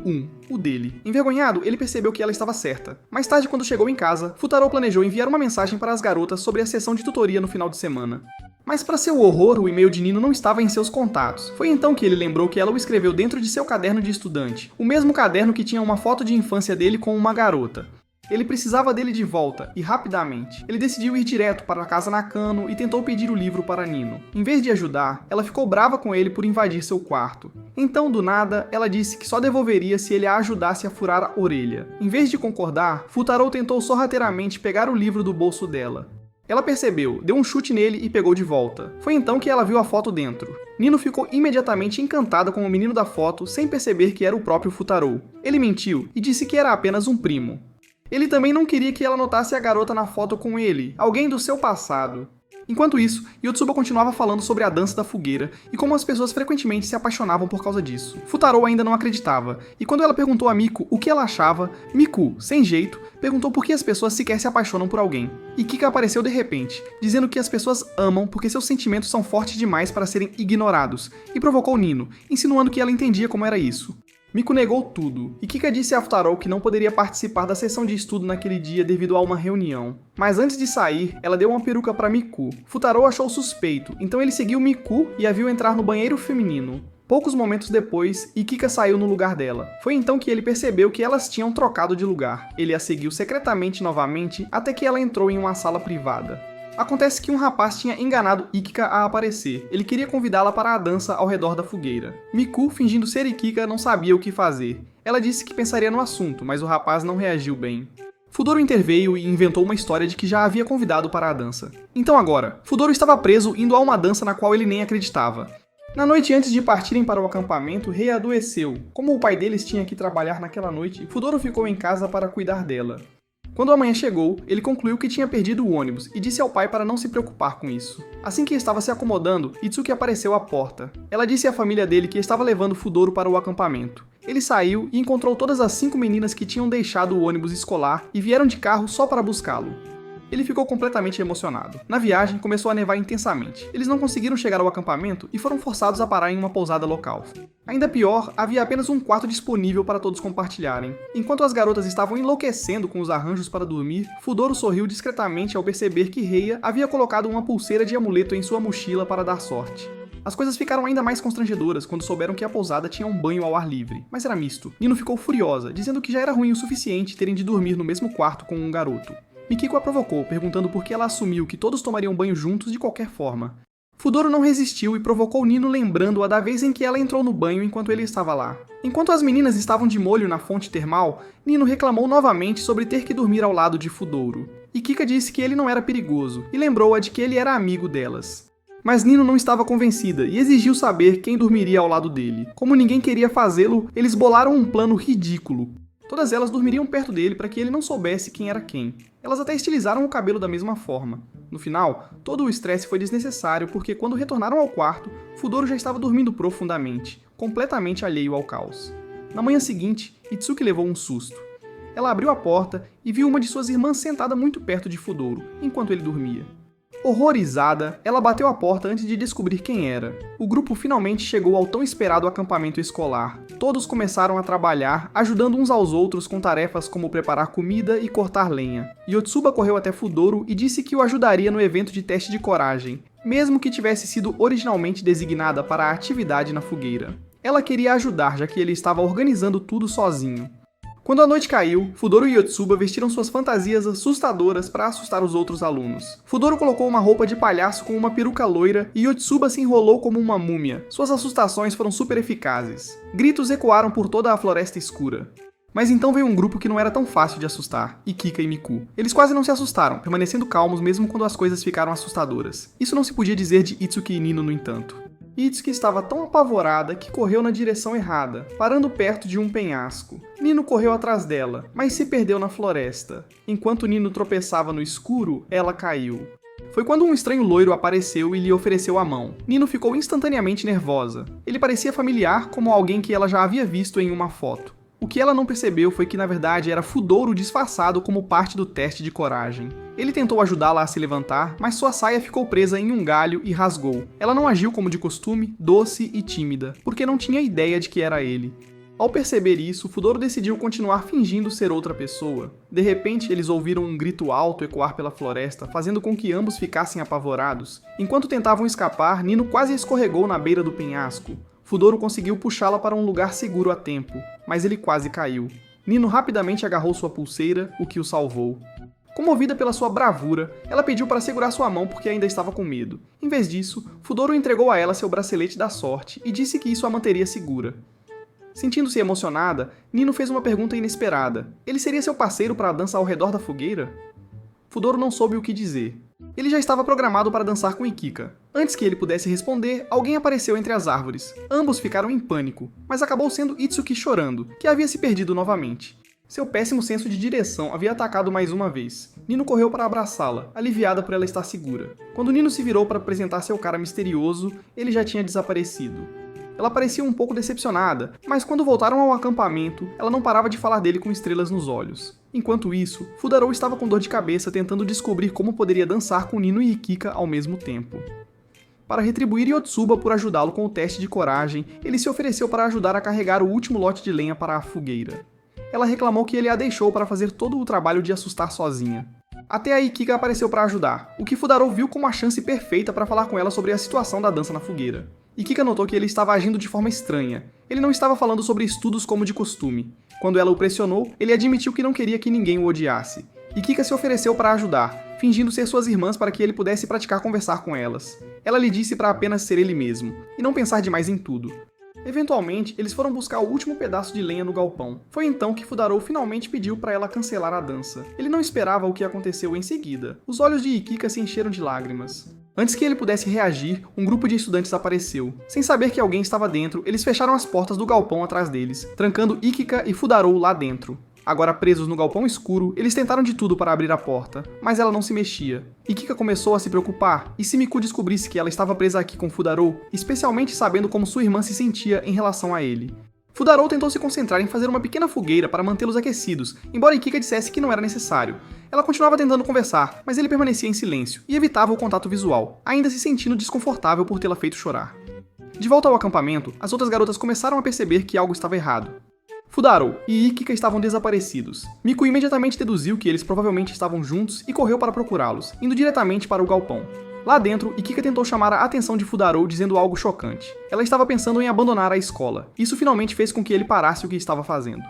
o dele. Envergonhado, ele percebeu que ela estava certa. Mais tarde, quando chegou em casa, Futaro planejou enviar uma mensagem para as garotas sobre a sessão de tutoria no final de semana. Mas para seu horror, o e-mail de Nino não estava em seus contatos. Foi então que ele lembrou que ela o escreveu dentro de seu caderno de estudante, o mesmo caderno que tinha uma foto de infância dele com uma garota. Ele precisava dele de volta, e rapidamente. Ele decidiu ir direto para a casa Nakano e tentou pedir o livro para Nino. Em vez de ajudar, ela ficou brava com ele por invadir seu quarto. Então, do nada, ela disse que só devolveria se ele a ajudasse a furar a orelha. Em vez de concordar, Futaro tentou sorrateiramente pegar o livro do bolso dela. Ela percebeu, deu um chute nele e pegou de volta. Foi então que ela viu a foto dentro. Nino ficou imediatamente encantada com o menino da foto, sem perceber que era o próprio Futaro. Ele mentiu e disse que era apenas um primo. Ele também não queria que ela notasse a garota na foto com ele, alguém do seu passado. Enquanto isso, Yotsuba continuava falando sobre a dança da fogueira e como as pessoas frequentemente se apaixonavam por causa disso. Futaro ainda não acreditava, e quando ela perguntou a Miku o que ela achava, Miku, sem jeito, perguntou por que as pessoas sequer se apaixonam por alguém. E Kika apareceu de repente, dizendo que as pessoas amam porque seus sentimentos são fortes demais para serem ignorados, e provocou Nino, insinuando que ela entendia como era isso. Miku negou tudo, e Kika disse a Futaro que não poderia participar da sessão de estudo naquele dia devido a uma reunião. Mas antes de sair, ela deu uma peruca para Miku. Futaro achou suspeito, então ele seguiu Miku e a viu entrar no banheiro feminino. Poucos momentos depois, Ikika saiu no lugar dela. Foi então que ele percebeu que elas tinham trocado de lugar. Ele a seguiu secretamente novamente até que ela entrou em uma sala privada. Acontece que um rapaz tinha enganado Ikika a aparecer. Ele queria convidá-la para a dança ao redor da fogueira. Miku, fingindo ser Ikika, não sabia o que fazer. Ela disse que pensaria no assunto, mas o rapaz não reagiu bem. Futaro interveio e inventou uma história de que já havia convidado para a dança. Então agora, Futaro estava preso indo a uma dança na qual ele nem acreditava. Na noite antes de partirem para o acampamento, Rei adoeceu. Como o pai deles tinha que trabalhar naquela noite, Futaro ficou em casa para cuidar dela. Quando a manhã chegou, ele concluiu que tinha perdido o ônibus e disse ao pai para não se preocupar com isso. Assim que estava se acomodando, Itsuki apareceu à porta. Ela disse à família dele que estava levando Futaro para o acampamento. Ele saiu e encontrou todas as 5 meninas que tinham deixado o ônibus escolar e vieram de carro só para buscá-lo. Ele ficou completamente emocionado. Na viagem, começou a nevar intensamente. Eles não conseguiram chegar ao acampamento e foram forçados a parar em uma pousada local. Ainda pior, havia apenas um quarto disponível para todos compartilharem. Enquanto as garotas estavam enlouquecendo com os arranjos para dormir, Futaro sorriu discretamente ao perceber que Reia havia colocado uma pulseira de amuleto em sua mochila para dar sorte. As coisas ficaram ainda mais constrangedoras quando souberam que a pousada tinha um banho ao ar livre, mas era misto. Nino ficou furiosa, dizendo que já era ruim o suficiente terem de dormir no mesmo quarto com um garoto. Mikiko a provocou, perguntando por que ela assumiu que todos tomariam banho juntos de qualquer forma. Fudoro não resistiu e provocou Nino, lembrando-a da vez em que ela entrou no banho enquanto ele estava lá. Enquanto as meninas estavam de molho na fonte termal, Nino reclamou novamente sobre ter que dormir ao lado de Fudoro. E Kika disse que ele não era perigoso, e lembrou-a de que ele era amigo delas. Mas Nino não estava convencida e exigiu saber quem dormiria ao lado dele. Como ninguém queria fazê-lo, eles bolaram um plano ridículo. Todas elas dormiriam perto dele para que ele não soubesse quem era quem. Elas até estilizaram o cabelo da mesma forma. No final, todo o estresse foi desnecessário porque quando retornaram ao quarto, Fudoro já estava dormindo profundamente, completamente alheio ao caos. Na manhã seguinte, Itsuki levou um susto. Ela abriu a porta e viu uma de suas irmãs sentada muito perto de Fudoro, enquanto ele dormia. Horrorizada, ela bateu a porta antes de descobrir quem era. O grupo finalmente chegou ao tão esperado acampamento escolar. Todos começaram a trabalhar, ajudando uns aos outros com tarefas como preparar comida e cortar lenha. Yotsuba correu até Fudoro e disse que o ajudaria no evento de teste de coragem, mesmo que tivesse sido originalmente designada para a atividade na fogueira. Ela queria ajudar, já que ele estava organizando tudo sozinho. Quando a noite caiu, Fudoro e Yotsuba vestiram suas fantasias assustadoras para assustar os outros alunos. Fudoro colocou uma roupa de palhaço com uma peruca loira e Yotsuba se enrolou como uma múmia. Suas assustações foram super eficazes. Gritos ecoaram por toda a floresta escura. Mas então veio um grupo que não era tão fácil de assustar, Ikika e Miku. Eles quase não se assustaram, permanecendo calmos mesmo quando as coisas ficaram assustadoras. Isso não se podia dizer de Itsuki e Nino, no entanto. Itsuki estava tão apavorada que correu na direção errada, parando perto de um penhasco. Nino correu atrás dela, mas se perdeu na floresta. Enquanto Nino tropeçava no escuro, ela caiu. Foi quando um estranho loiro apareceu e lhe ofereceu a mão. Nino ficou instantaneamente nervosa. Ele parecia familiar, como alguém que ela já havia visto em uma foto. O que ela não percebeu foi que na verdade era Fudoro disfarçado como parte do teste de coragem. Ele tentou ajudá-la a se levantar, mas sua saia ficou presa em um galho e rasgou. Ela não agiu como de costume, doce e tímida, porque não tinha ideia de que era ele. Ao perceber isso, Fudoro decidiu continuar fingindo ser outra pessoa. De repente, eles ouviram um grito alto ecoar pela floresta, fazendo com que ambos ficassem apavorados. Enquanto tentavam escapar, Nino quase escorregou na beira do penhasco. Fudoro conseguiu puxá-la para um lugar seguro a tempo, mas ele quase caiu. Nino rapidamente agarrou sua pulseira, o que o salvou. Comovida pela sua bravura, ela pediu para segurar sua mão porque ainda estava com medo. Em vez disso, Fudoro entregou a ela seu bracelete da sorte e disse que isso a manteria segura. Sentindo-se emocionada, Nino fez uma pergunta inesperada. Ele seria seu parceiro para a dança ao redor da fogueira? Fudoro não soube o que dizer. Ele já estava programado para dançar com Ikika. Antes que ele pudesse responder, alguém apareceu entre as árvores. Ambos ficaram em pânico, mas acabou sendo Itsuki chorando, que havia se perdido novamente. Seu péssimo senso de direção havia atacado mais uma vez. Nino correu para abraçá-la, aliviada por ela estar segura. Quando Nino se virou para apresentar seu cara misterioso, ele já tinha desaparecido. Ela parecia um pouco decepcionada, mas quando voltaram ao acampamento, ela não parava de falar dele com estrelas nos olhos. Enquanto isso, Fudoro estava com dor de cabeça tentando descobrir como poderia dançar com Nino e Ikika ao mesmo tempo. Para retribuir Yotsuba por ajudá-lo com o teste de coragem, ele se ofereceu para ajudar a carregar o último lote de lenha para a fogueira. Ela reclamou que ele a deixou para fazer todo o trabalho de assustar sozinha. Até aí Ikika apareceu para ajudar, o que Fudoro viu como a chance perfeita para falar com ela sobre a situação da dança na fogueira. Ikika notou que ele estava agindo de forma estranha. Ele não estava falando sobre estudos como de costume. Quando ela o pressionou, ele admitiu que não queria que ninguém o odiasse. Ikika se ofereceu para ajudar, fingindo ser suas irmãs para que ele pudesse praticar conversar com elas. Ela lhe disse para apenas ser ele mesmo, e não pensar demais em tudo. Eventualmente, eles foram buscar o último pedaço de lenha no galpão. Foi então que Fudoro finalmente pediu para ela cancelar a dança. Ele não esperava o que aconteceu em seguida. Os olhos de Ikika se encheram de lágrimas. Antes que ele pudesse reagir, um grupo de estudantes apareceu. Sem saber que alguém estava dentro, eles fecharam as portas do galpão atrás deles, trancando Ikika e Fudoro lá dentro. Agora presos no galpão escuro, eles tentaram de tudo para abrir a porta, mas ela não se mexia. Ikika começou a se preocupar, e se Miku descobrisse que ela estava presa aqui com Fudoro, especialmente sabendo como sua irmã se sentia em relação a ele. Fudoro tentou se concentrar em fazer uma pequena fogueira para mantê-los aquecidos, embora Ikika dissesse que não era necessário. Ela continuava tentando conversar, mas ele permanecia em silêncio e evitava o contato visual, ainda se sentindo desconfortável por tê-la feito chorar. De volta ao acampamento, as outras garotas começaram a perceber que algo estava errado. Fudoro e Ikika estavam desaparecidos. Miku imediatamente deduziu que eles provavelmente estavam juntos e correu para procurá-los, indo diretamente para o galpão. Lá dentro, Ikika tentou chamar a atenção de Fudarou dizendo algo chocante. Ela estava pensando em abandonar a escola. Isso finalmente fez com que ele parasse o que estava fazendo.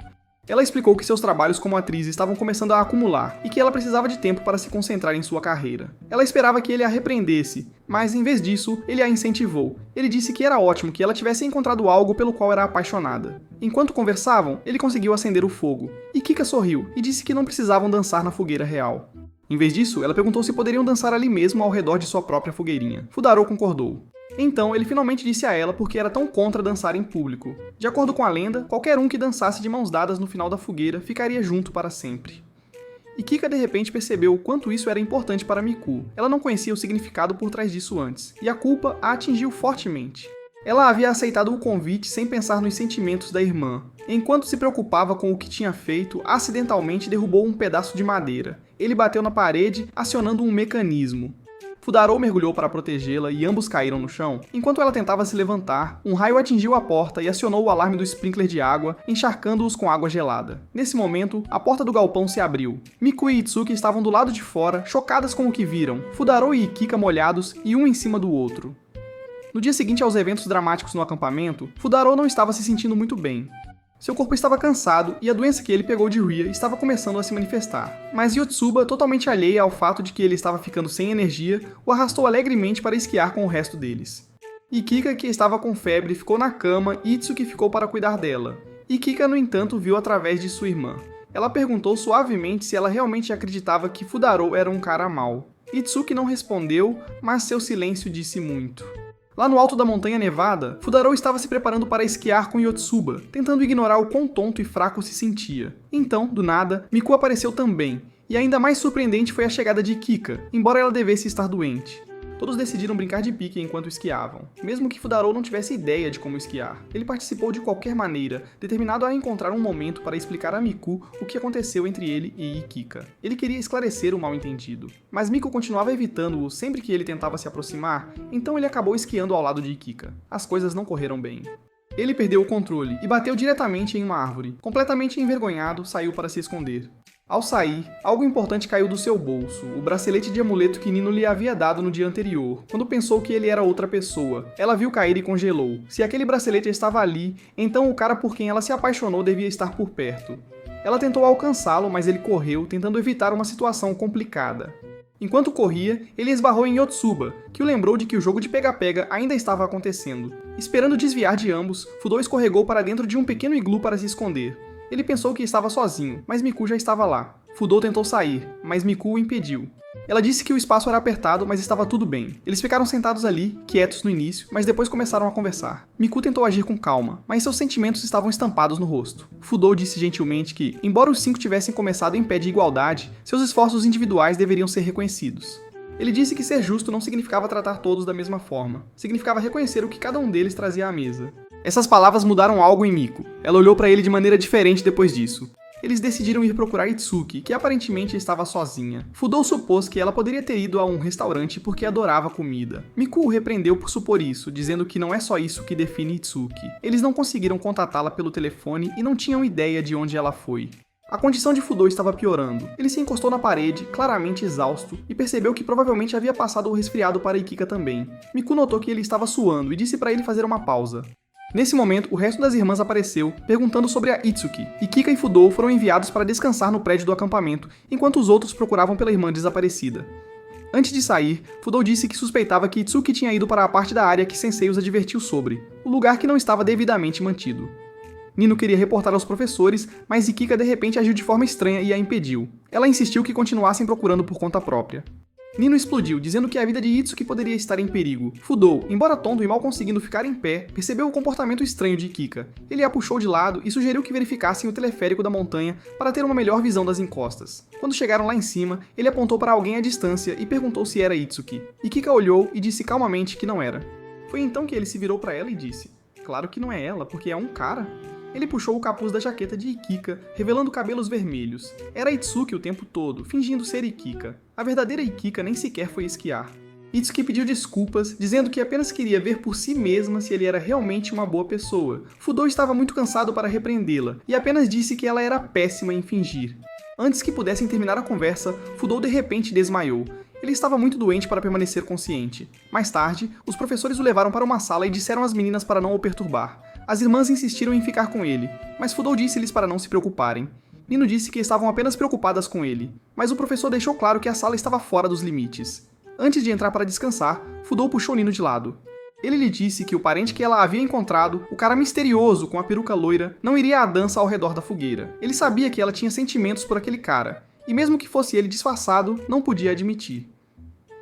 Ela explicou que seus trabalhos como atriz estavam começando a acumular e que ela precisava de tempo para se concentrar em sua carreira. Ela esperava que ele a repreendesse, mas em vez disso, ele a incentivou. Ele disse que era ótimo que ela tivesse encontrado algo pelo qual era apaixonada. Enquanto conversavam, ele conseguiu acender o fogo. Ikika sorriu e disse que não precisavam dançar na fogueira real. Em vez disso, ela perguntou se poderiam dançar ali mesmo ao redor de sua própria fogueirinha. Fudarou concordou. Então, ele finalmente disse a ela por que era tão contra dançar em público. De acordo com a lenda, qualquer um que dançasse de mãos dadas no final da fogueira ficaria junto para sempre. Ikika de repente percebeu o quanto isso era importante para Miku. Ela não conhecia o significado por trás disso antes, e a culpa a atingiu fortemente. Ela havia aceitado o convite sem pensar nos sentimentos da irmã. Enquanto se preocupava com o que tinha feito, acidentalmente derrubou um pedaço de madeira. Ele bateu na parede, acionando um mecanismo. Fudarou mergulhou para protegê-la e ambos caíram no chão. Enquanto ela tentava se levantar, um raio atingiu a porta e acionou o alarme do sprinkler de água, encharcando-os com água gelada. Nesse momento, a porta do galpão se abriu. Miku e Itsuki estavam do lado de fora, chocadas com o que viram, Fudarou e Ikika molhados e um em cima do outro. No dia seguinte aos eventos dramáticos no acampamento, Fudarou não estava se sentindo muito bem. Seu corpo estava cansado e a doença que ele pegou de Ria estava começando a se manifestar. Mas Yotsuba, totalmente alheia ao fato de que ele estava ficando sem energia, o arrastou alegremente para esquiar com o resto deles. Ikika, que estava com febre, ficou na cama e Itsuki ficou para cuidar dela. Ikika, no entanto, viu através de sua irmã. Ela perguntou suavemente se ela realmente acreditava que Fudarou era um cara mau. Itsuki não respondeu, mas seu silêncio disse muito. Lá no alto da montanha nevada, Fudarou estava se preparando para esquiar com Yotsuba, tentando ignorar o quão tonto e fraco se sentia. Então, do nada, Miku apareceu também, e ainda mais surpreendente foi a chegada de Ikika, embora ela devesse estar doente. Todos decidiram brincar de pique enquanto esquiavam, mesmo que Fudarou não tivesse ideia de como esquiar. Ele participou de qualquer maneira, determinado a encontrar um momento para explicar a Miku o que aconteceu entre ele e Ikika. Ele queria esclarecer o mal-entendido, mas Miku continuava evitando-o sempre que ele tentava se aproximar, então ele acabou esquiando ao lado de Ikika. As coisas não correram bem. Ele perdeu o controle e bateu diretamente em uma árvore. Completamente envergonhado, saiu para se esconder. Ao sair, algo importante caiu do seu bolso, o bracelete de amuleto que Nino lhe havia dado no dia anterior, quando pensou que ele era outra pessoa. Ela viu cair e congelou. Se aquele bracelete estava ali, então o cara por quem ela se apaixonou devia estar por perto. Ela tentou alcançá-lo, mas ele correu, tentando evitar uma situação complicada. Enquanto corria, ele esbarrou em Yotsuba, que o lembrou de que o jogo de pega-pega ainda estava acontecendo. Esperando desviar de ambos, Fudou escorregou para dentro de um pequeno iglu para se esconder. Ele pensou que estava sozinho, mas Miku já estava lá. Fudou tentou sair, mas Miku o impediu. Ela disse que o espaço era apertado, mas estava tudo bem. Eles ficaram sentados ali, quietos no início, mas depois começaram a conversar. Miku tentou agir com calma, mas seus sentimentos estavam estampados no rosto. Fudou disse gentilmente que, embora os 5 tivessem começado em pé de igualdade, seus esforços individuais deveriam ser reconhecidos. Ele disse que ser justo não significava tratar todos da mesma forma. Significava reconhecer o que cada um deles trazia à mesa. Essas palavras mudaram algo em Miku. Ela olhou para ele de maneira diferente depois disso. Eles decidiram ir procurar Itsuki, que aparentemente estava sozinha. Fudou supôs que ela poderia ter ido a um restaurante porque adorava comida. Miku o repreendeu por supor isso, dizendo que não é só isso que define Itsuki. Eles não conseguiram contatá-la pelo telefone e não tinham ideia de onde ela foi. A condição de Fudou estava piorando. Ele se encostou na parede, claramente exausto, e percebeu que provavelmente havia passado o resfriado para Ikika também. Miku notou que ele estava suando e disse para ele fazer uma pausa. Nesse momento, o resto das irmãs apareceu, perguntando sobre a Itsuki. Ikika e Fudou foram enviados para descansar no prédio do acampamento, enquanto os outros procuravam pela irmã desaparecida. Antes de sair, Fudou disse que suspeitava que Itsuki tinha ido para a parte da área que Sensei os advertiu sobre, o lugar que não estava devidamente mantido. Nino queria reportar aos professores, mas Ikika de repente agiu de forma estranha e a impediu. Ela insistiu que continuassem procurando por conta própria. Nino explodiu, dizendo que a vida de Itsuki poderia estar em perigo. Fudou, embora tonto e mal conseguindo ficar em pé, percebeu o comportamento estranho de Ikika. Ele a puxou de lado e sugeriu que verificassem o teleférico da montanha para ter uma melhor visão das encostas. Quando chegaram lá em cima, ele apontou para alguém à distância e perguntou se era Itsuki. Ikika olhou e disse calmamente que não era. Foi então que ele se virou para ela e disse: "Claro que não é ela, porque é um cara." Ele puxou o capuz da jaqueta de Ikika, revelando cabelos vermelhos. Era Itsuki o tempo todo, fingindo ser Ikika. A verdadeira Ikika nem sequer foi esquiar. Itsuki pediu desculpas, dizendo que apenas queria ver por si mesma se ele era realmente uma boa pessoa. Fudou estava muito cansado para repreendê-la, e apenas disse que ela era péssima em fingir. Antes que pudessem terminar a conversa, Fudou de repente desmaiou. Ele estava muito doente para permanecer consciente. Mais tarde, os professores o levaram para uma sala e disseram às meninas para não o perturbar. As irmãs insistiram em ficar com ele, mas Fudou disse-lhes para não se preocuparem. Nino disse que estavam apenas preocupadas com ele, mas o professor deixou claro que a sala estava fora dos limites. Antes de entrar para descansar, Fudou puxou Nino de lado. Ele lhe disse que o parente que ela havia encontrado, o cara misterioso com a peruca loira, não iria à dança ao redor da fogueira. Ele sabia que ela tinha sentimentos por aquele cara, e mesmo que fosse ele disfarçado, não podia admitir.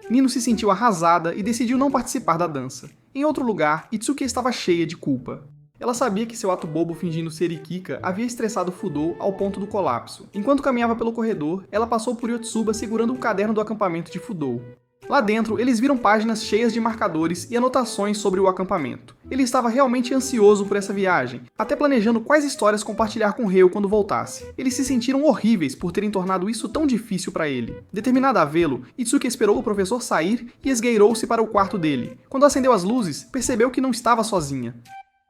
Nino se sentiu arrasada e decidiu não participar da dança. Em outro lugar, Itsuki estava cheia de culpa. Ela sabia que seu ato bobo fingindo ser Ikika havia estressado Fudou ao ponto do colapso. Enquanto caminhava pelo corredor, ela passou por Yotsuba segurando um caderno do acampamento de Fudou. Lá dentro, eles viram páginas cheias de marcadores e anotações sobre o acampamento. Ele estava realmente ansioso por essa viagem, até planejando quais histórias compartilhar com Ryo quando voltasse. Eles se sentiram horríveis por terem tornado isso tão difícil para ele. Determinada a vê-lo, Itsuki esperou o professor sair e esgueirou-se para o quarto dele. Quando acendeu as luzes, percebeu que não estava sozinha.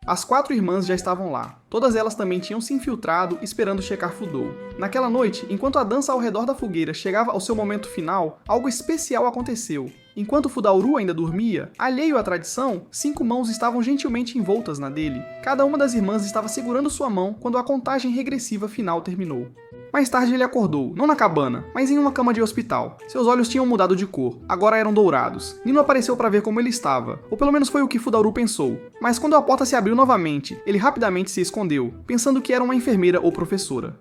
As 4 irmãs já estavam lá. Todas elas também tinham se infiltrado, esperando checar Fudou. Naquela noite, enquanto a dança ao redor da fogueira chegava ao seu momento final, algo especial aconteceu. Enquanto Fudauru ainda dormia, alheio à tradição, 5 mãos estavam gentilmente envoltas na dele. Cada uma das irmãs estava segurando sua mão quando a contagem regressiva final terminou. Mais tarde ele acordou, não na cabana, mas em uma cama de hospital. Seus olhos tinham mudado de cor, agora eram dourados. Nino apareceu para ver como ele estava, ou pelo menos foi o que Fudauru pensou. Mas quando a porta se abriu novamente, ele rapidamente se escondeu, pensando que era uma enfermeira ou professora.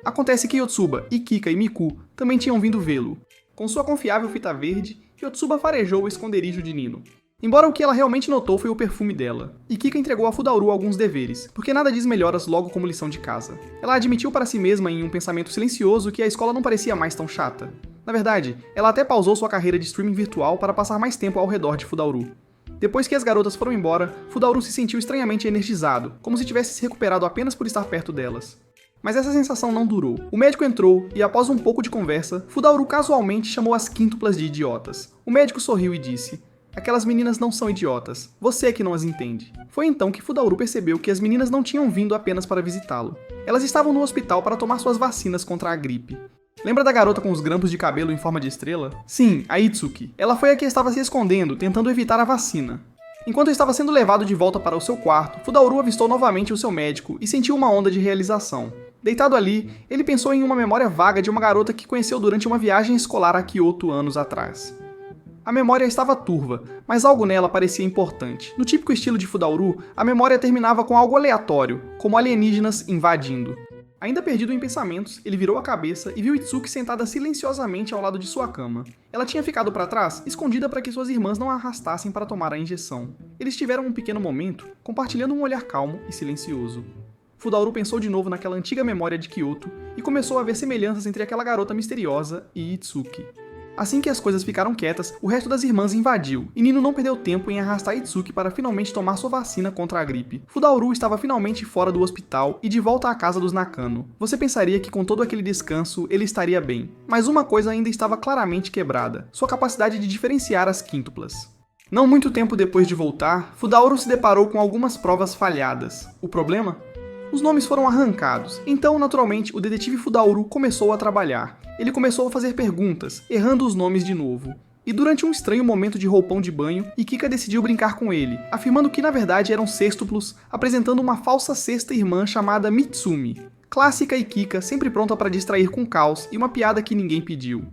Acontece que Yotsuba, Ikika e Miku também tinham vindo vê-lo. Com sua confiável fita verde, Yotsuba farejou o esconderijo de Nino. Embora o que ela realmente notou foi o perfume dela. Ikika entregou a Fudauru alguns deveres, porque nada diz melhoras logo como lição de casa. Ela admitiu para si mesma em um pensamento silencioso que a escola não parecia mais tão chata. Na verdade, ela até pausou sua carreira de streaming virtual para passar mais tempo ao redor de Fudauru. Depois que as garotas foram embora, Fudauru se sentiu estranhamente energizado, como se tivesse se recuperado apenas por estar perto delas. Mas essa sensação não durou. O médico entrou e, após um pouco de conversa, Fudauru casualmente chamou as quíntuplas de idiotas. O médico sorriu e disse: "Aquelas meninas não são idiotas. Você é que não as entende." Foi então que Fudauru percebeu que as meninas não tinham vindo apenas para visitá-lo. Elas estavam no hospital para tomar suas vacinas contra a gripe. Lembra da garota com os grampos de cabelo em forma de estrela? Sim, a Itsuki. Ela foi a que estava se escondendo, tentando evitar a vacina. Enquanto estava sendo levado de volta para o seu quarto, Fudauru avistou novamente o seu médico e sentiu uma onda de realização. Deitado ali, ele pensou em uma memória vaga de uma garota que conheceu durante uma viagem escolar a Kyoto anos atrás. A memória estava turva, mas algo nela parecia importante. No típico estilo de Fudauru, a memória terminava com algo aleatório, como alienígenas invadindo. Ainda perdido em pensamentos, ele virou a cabeça e viu Itsuki sentada silenciosamente ao lado de sua cama. Ela tinha ficado para trás, escondida para que suas irmãs não a arrastassem para tomar a injeção. Eles tiveram um pequeno momento, compartilhando um olhar calmo e silencioso. Fudauru pensou de novo naquela antiga memória de Kyoto e começou a ver semelhanças entre aquela garota misteriosa e Itsuki. Assim que as coisas ficaram quietas, o resto das irmãs invadiu, e Nino não perdeu tempo em arrastar Itsuki para finalmente tomar sua vacina contra a gripe. Fudauru estava finalmente fora do hospital e de volta à casa dos Nakano. Você pensaria que com todo aquele descanso ele estaria bem, mas uma coisa ainda estava claramente quebrada: sua capacidade de diferenciar as quíntuplas. Não muito tempo depois de voltar, Fudauru se deparou com algumas provas falhadas. O problema? Os nomes foram arrancados, então naturalmente o detetive Fudauru começou a trabalhar. Ele começou a fazer perguntas, errando os nomes de novo. E durante um estranho momento de roupão de banho, Ikika decidiu brincar com ele, afirmando que na verdade eram sextuplos, apresentando uma falsa sexta irmã chamada Mitsumi. Clássica Ikika, sempre pronta para distrair com caos e uma piada que ninguém pediu.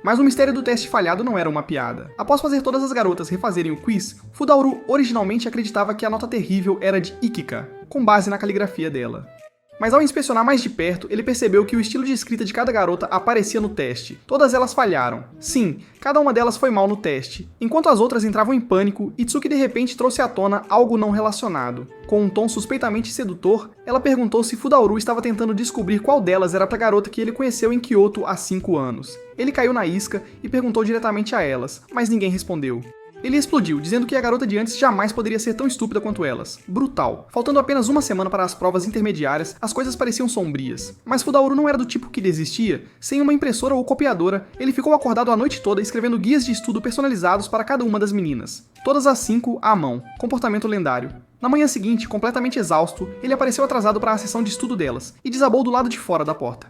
Mas o mistério do teste falhado não era uma piada. Após fazer todas as garotas refazerem o quiz, Fudauru originalmente acreditava que a nota terrível era de Ikika, com base na caligrafia dela. Mas ao inspecionar mais de perto, ele percebeu que o estilo de escrita de cada garota aparecia no teste. Todas elas falharam. Sim, cada uma delas foi mal no teste. Enquanto as outras entravam em pânico, Itsuki de repente trouxe à tona algo não relacionado. Com um tom suspeitamente sedutor, ela perguntou se Fudauru estava tentando descobrir qual delas era a garota que ele conheceu em Kyoto há 5 anos. Ele caiu na isca e perguntou diretamente a elas, mas ninguém respondeu. Ele explodiu, dizendo que a garota de antes jamais poderia ser tão estúpida quanto elas. Brutal. Faltando apenas uma semana para as provas intermediárias, as coisas pareciam sombrias. Mas Fudauru não era do tipo que desistia. Sem uma impressora ou copiadora, ele ficou acordado a noite toda escrevendo guias de estudo personalizados para cada uma das meninas. Todas as 5 à mão. Comportamento lendário. Na manhã seguinte, completamente exausto, ele apareceu atrasado para a sessão de estudo delas, e desabou do lado de fora da porta.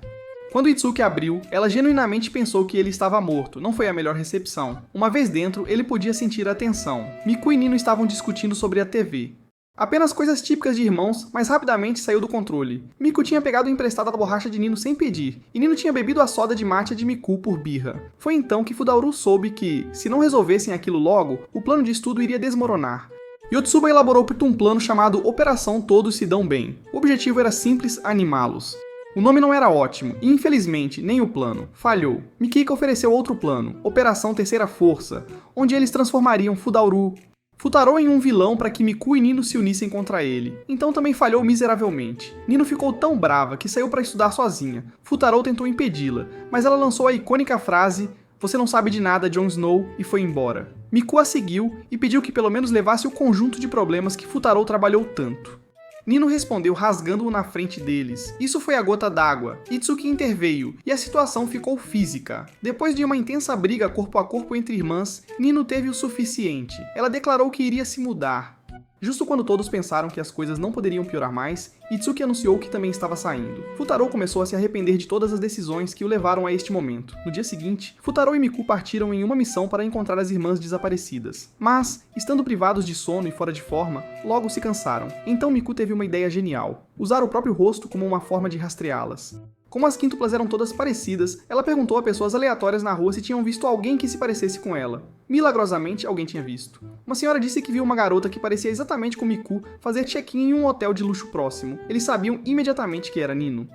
Quando Itsuki abriu, ela genuinamente pensou que ele estava morto, não foi a melhor recepção. Uma vez dentro, ele podia sentir a tensão. Miku e Nino estavam discutindo sobre a TV. Apenas coisas típicas de irmãos, mas rapidamente saiu do controle. Miku tinha pegado emprestada a borracha de Nino sem pedir, e Nino tinha bebido a soda de matcha de Miku por birra. Foi então que Fudauru soube que, se não resolvessem aquilo logo, o plano de estudo iria desmoronar. Yotsuba elaborou um plano chamado Operação Todos Se Dão Bem. O objetivo era simples: animá-los. O nome não era ótimo, e infelizmente, nem o plano. Falhou. Mikika ofereceu outro plano, Operação Terceira Força, onde eles transformariam Futaro em um vilão para que Miku e Nino se unissem contra ele. Então também falhou miseravelmente. Nino ficou tão brava que saiu para estudar sozinha. Futaro tentou impedi-la, mas ela lançou a icônica frase "Você não sabe de nada, Jon Snow", e foi embora. Miku a seguiu e pediu que pelo menos levasse o conjunto de problemas que Futaro trabalhou tanto. Nino respondeu rasgando-o na frente deles. Isso foi a gota d'água. Itsuki interveio, e a situação ficou física. Depois de uma intensa briga corpo a corpo entre irmãs, Nino teve o suficiente. Ela declarou que iria se mudar. Justo quando todos pensaram que as coisas não poderiam piorar mais, Itsuki anunciou que também estava saindo. Futaro começou a se arrepender de todas as decisões que o levaram a este momento. No dia seguinte, Futaro e Miku partiram em uma missão para encontrar as irmãs desaparecidas. Mas, estando privados de sono e fora de forma, logo se cansaram. Então Miku teve uma ideia genial: usar o próprio rosto como uma forma de rastreá-las. Como as quíntuplas eram todas parecidas, ela perguntou a pessoas aleatórias na rua se tinham visto alguém que se parecesse com ela. Milagrosamente, alguém tinha visto. Uma senhora disse que viu uma garota que parecia exatamente com Miku fazer check-in em um hotel de luxo próximo. Eles sabiam imediatamente que era Nino.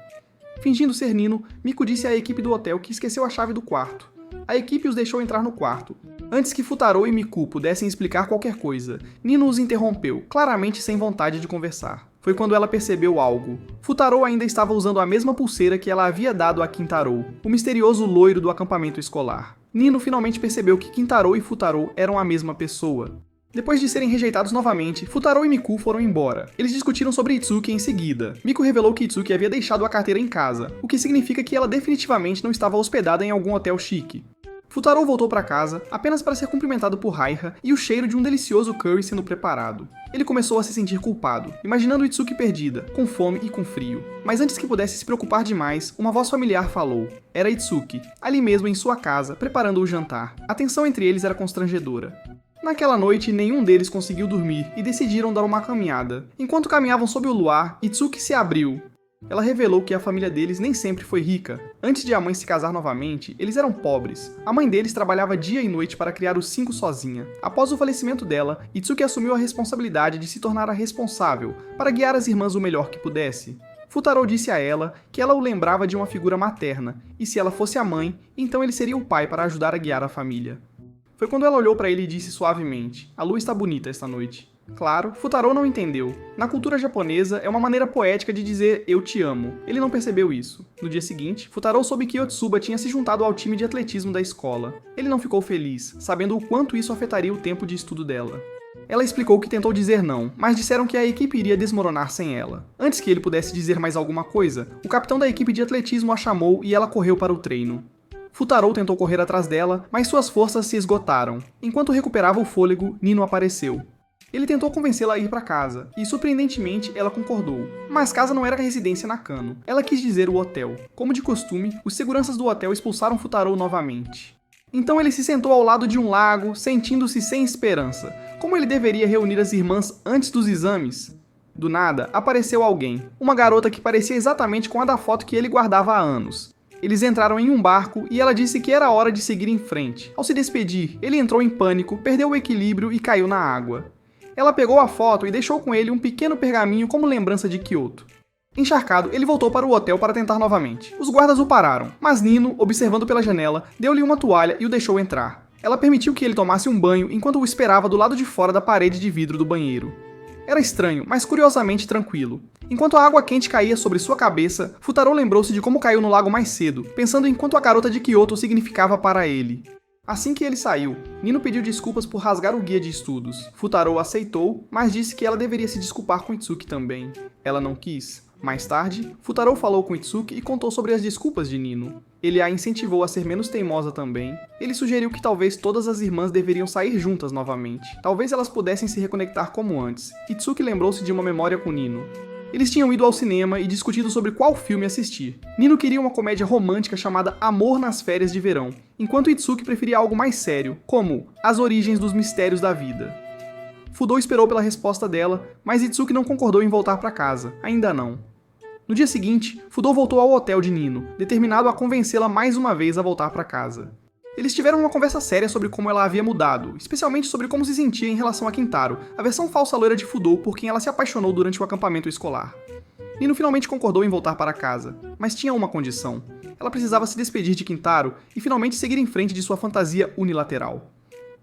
Fingindo ser Nino, Miku disse à equipe do hotel que esqueceu a chave do quarto. A equipe os deixou entrar no quarto. Antes que Futaro e Miku pudessem explicar qualquer coisa, Nino os interrompeu, claramente sem vontade de conversar. Foi quando ela percebeu algo. Futaro ainda estava usando a mesma pulseira que ela havia dado a Kintaro, o misterioso loiro do acampamento escolar. Nino finalmente percebeu que Kintaro e Futaro eram a mesma pessoa. Depois de serem rejeitados novamente, Futaro e Miku foram embora. Eles discutiram sobre Itsuki em seguida. Miku revelou que Itsuki havia deixado a carteira em casa, o que significa que ela definitivamente não estava hospedada em algum hotel chique. Futaro voltou para casa apenas para ser cumprimentado por Raiha e o cheiro de um delicioso curry sendo preparado. Ele começou a se sentir culpado, imaginando Itsuki perdida, com fome e com frio. Mas antes que pudesse se preocupar demais, uma voz familiar falou. Era Itsuki, ali mesmo em sua casa, preparando o jantar. A tensão entre eles era constrangedora. Naquela noite, nenhum deles conseguiu dormir e decidiram dar uma caminhada. Enquanto caminhavam sob o luar, Itsuki se abriu. Ela revelou que a família deles nem sempre foi rica. Antes de a mãe se casar novamente, eles eram pobres. A mãe deles trabalhava dia e noite para criar os 5 sozinha. Após o falecimento dela, Itsuki assumiu a responsabilidade de se tornar a responsável, para guiar as irmãs o melhor que pudesse. Futaro disse a ela que ela o lembrava de uma figura materna, e se ela fosse a mãe, então ele seria o pai para ajudar a guiar a família. Foi quando ela olhou para ele e disse suavemente: "A lua está bonita esta noite." Claro, Futaro não entendeu. Na cultura japonesa, é uma maneira poética de dizer "eu te amo". Ele não percebeu isso. No dia seguinte, Futaro soube que Yotsuba tinha se juntado ao time de atletismo da escola. Ele não ficou feliz, sabendo o quanto isso afetaria o tempo de estudo dela. Ela explicou que tentou dizer não, mas disseram que a equipe iria desmoronar sem ela. Antes que ele pudesse dizer mais alguma coisa, o capitão da equipe de atletismo a chamou e ela correu para o treino. Futaro tentou correr atrás dela, mas suas forças se esgotaram. Enquanto recuperava o fôlego, Nino apareceu. Ele tentou convencê-la a ir para casa, e surpreendentemente ela concordou. Mas casa não era a residência Nakano. Ela quis dizer o hotel. Como de costume, os seguranças do hotel expulsaram Futaro novamente. Então ele se sentou ao lado de um lago, sentindo-se sem esperança. Como ele deveria reunir as irmãs antes dos exames? Do nada, apareceu alguém. Uma garota que parecia exatamente com a da foto que ele guardava há anos. Eles entraram em um barco e ela disse que era hora de seguir em frente. Ao se despedir, ele entrou em pânico, perdeu o equilíbrio e caiu na água. Ela pegou a foto e deixou com ele um pequeno pergaminho como lembrança de Kyoto. Encharcado, ele voltou para o hotel para tentar novamente. Os guardas o pararam, mas Nino, observando pela janela, deu-lhe uma toalha e o deixou entrar. Ela permitiu que ele tomasse um banho enquanto o esperava do lado de fora da parede de vidro do banheiro. Era estranho, mas curiosamente tranquilo. Enquanto a água quente caía sobre sua cabeça, Futaro lembrou-se de como caiu no lago mais cedo, pensando em quanto a garota de Kyoto significava para ele. Assim que ele saiu, Nino pediu desculpas por rasgar o guia de estudos. Futaro aceitou, mas disse que ela deveria se desculpar com Itsuki também. Ela não quis. Mais tarde, Futaro falou com Itsuki e contou sobre as desculpas de Nino. Ele a incentivou a ser menos teimosa também. Ele sugeriu que talvez todas as irmãs deveriam sair juntas novamente. Talvez elas pudessem se reconectar como antes. Itsuki lembrou-se de uma memória com Nino. Eles tinham ido ao cinema e discutido sobre qual filme assistir. Nino queria uma comédia romântica chamada Amor nas Férias de Verão, enquanto Itsuki preferia algo mais sério, como As Origens dos Mistérios da Vida. Fudou esperou pela resposta dela, mas Itsuki não concordou em voltar para casa, ainda não. No dia seguinte, Fudou voltou ao hotel de Nino, determinado a convencê-la mais uma vez a voltar para casa. Eles tiveram uma conversa séria sobre como ela havia mudado, especialmente sobre como se sentia em relação a Kintaro, a versão falsa loira de Fudou por quem ela se apaixonou durante o acampamento escolar. Nino finalmente concordou em voltar para casa, mas tinha uma condição. Ela precisava se despedir de Kintaro e finalmente seguir em frente de sua fantasia unilateral.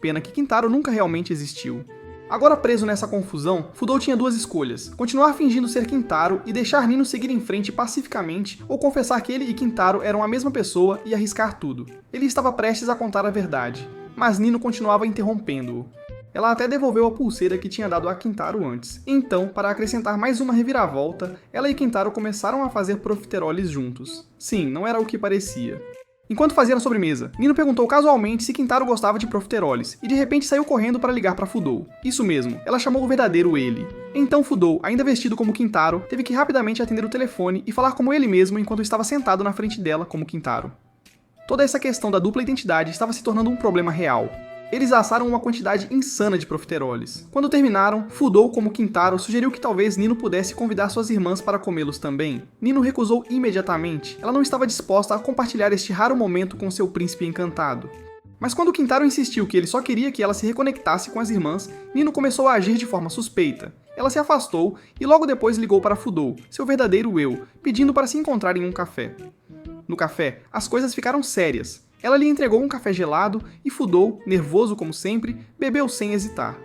Pena que Kintaro nunca realmente existiu. Agora preso nessa confusão, Fudou tinha duas escolhas: continuar fingindo ser Kintaro e deixar Nino seguir em frente pacificamente, ou confessar que ele e Kintaro eram a mesma pessoa e arriscar tudo. Ele estava prestes a contar a verdade, mas Nino continuava interrompendo-o. Ela até devolveu a pulseira que tinha dado a Kintaro antes. Então, para acrescentar mais uma reviravolta, ela e Kintaro começaram a fazer profiteroles juntos. Sim, não era o que parecia. Enquanto faziam a sobremesa, Nino perguntou casualmente se Kintaro gostava de profiteroles, e de repente saiu correndo para ligar para Fudou. Isso mesmo, ela chamou o verdadeiro ele. Então Fudou, ainda vestido como Kintaro, teve que rapidamente atender o telefone e falar como ele mesmo enquanto estava sentado na frente dela como Kintaro. Toda essa questão da dupla identidade estava se tornando um problema real. Eles assaram uma quantidade insana de profiteroles. Quando terminaram, Fudou, como Kintaro, sugeriu que talvez Nino pudesse convidar suas irmãs para comê-los também. Nino recusou imediatamente. Ela não estava disposta a compartilhar este raro momento com seu príncipe encantado. Mas quando Kintaro insistiu que ele só queria que ela se reconectasse com as irmãs, Nino começou a agir de forma suspeita. Ela se afastou e logo depois ligou para Fudou, seu verdadeiro eu, pedindo para se encontrar em um café. No café, as coisas ficaram sérias. Ela lhe entregou um café gelado e Fudou, nervoso como sempre, bebeu sem hesitar.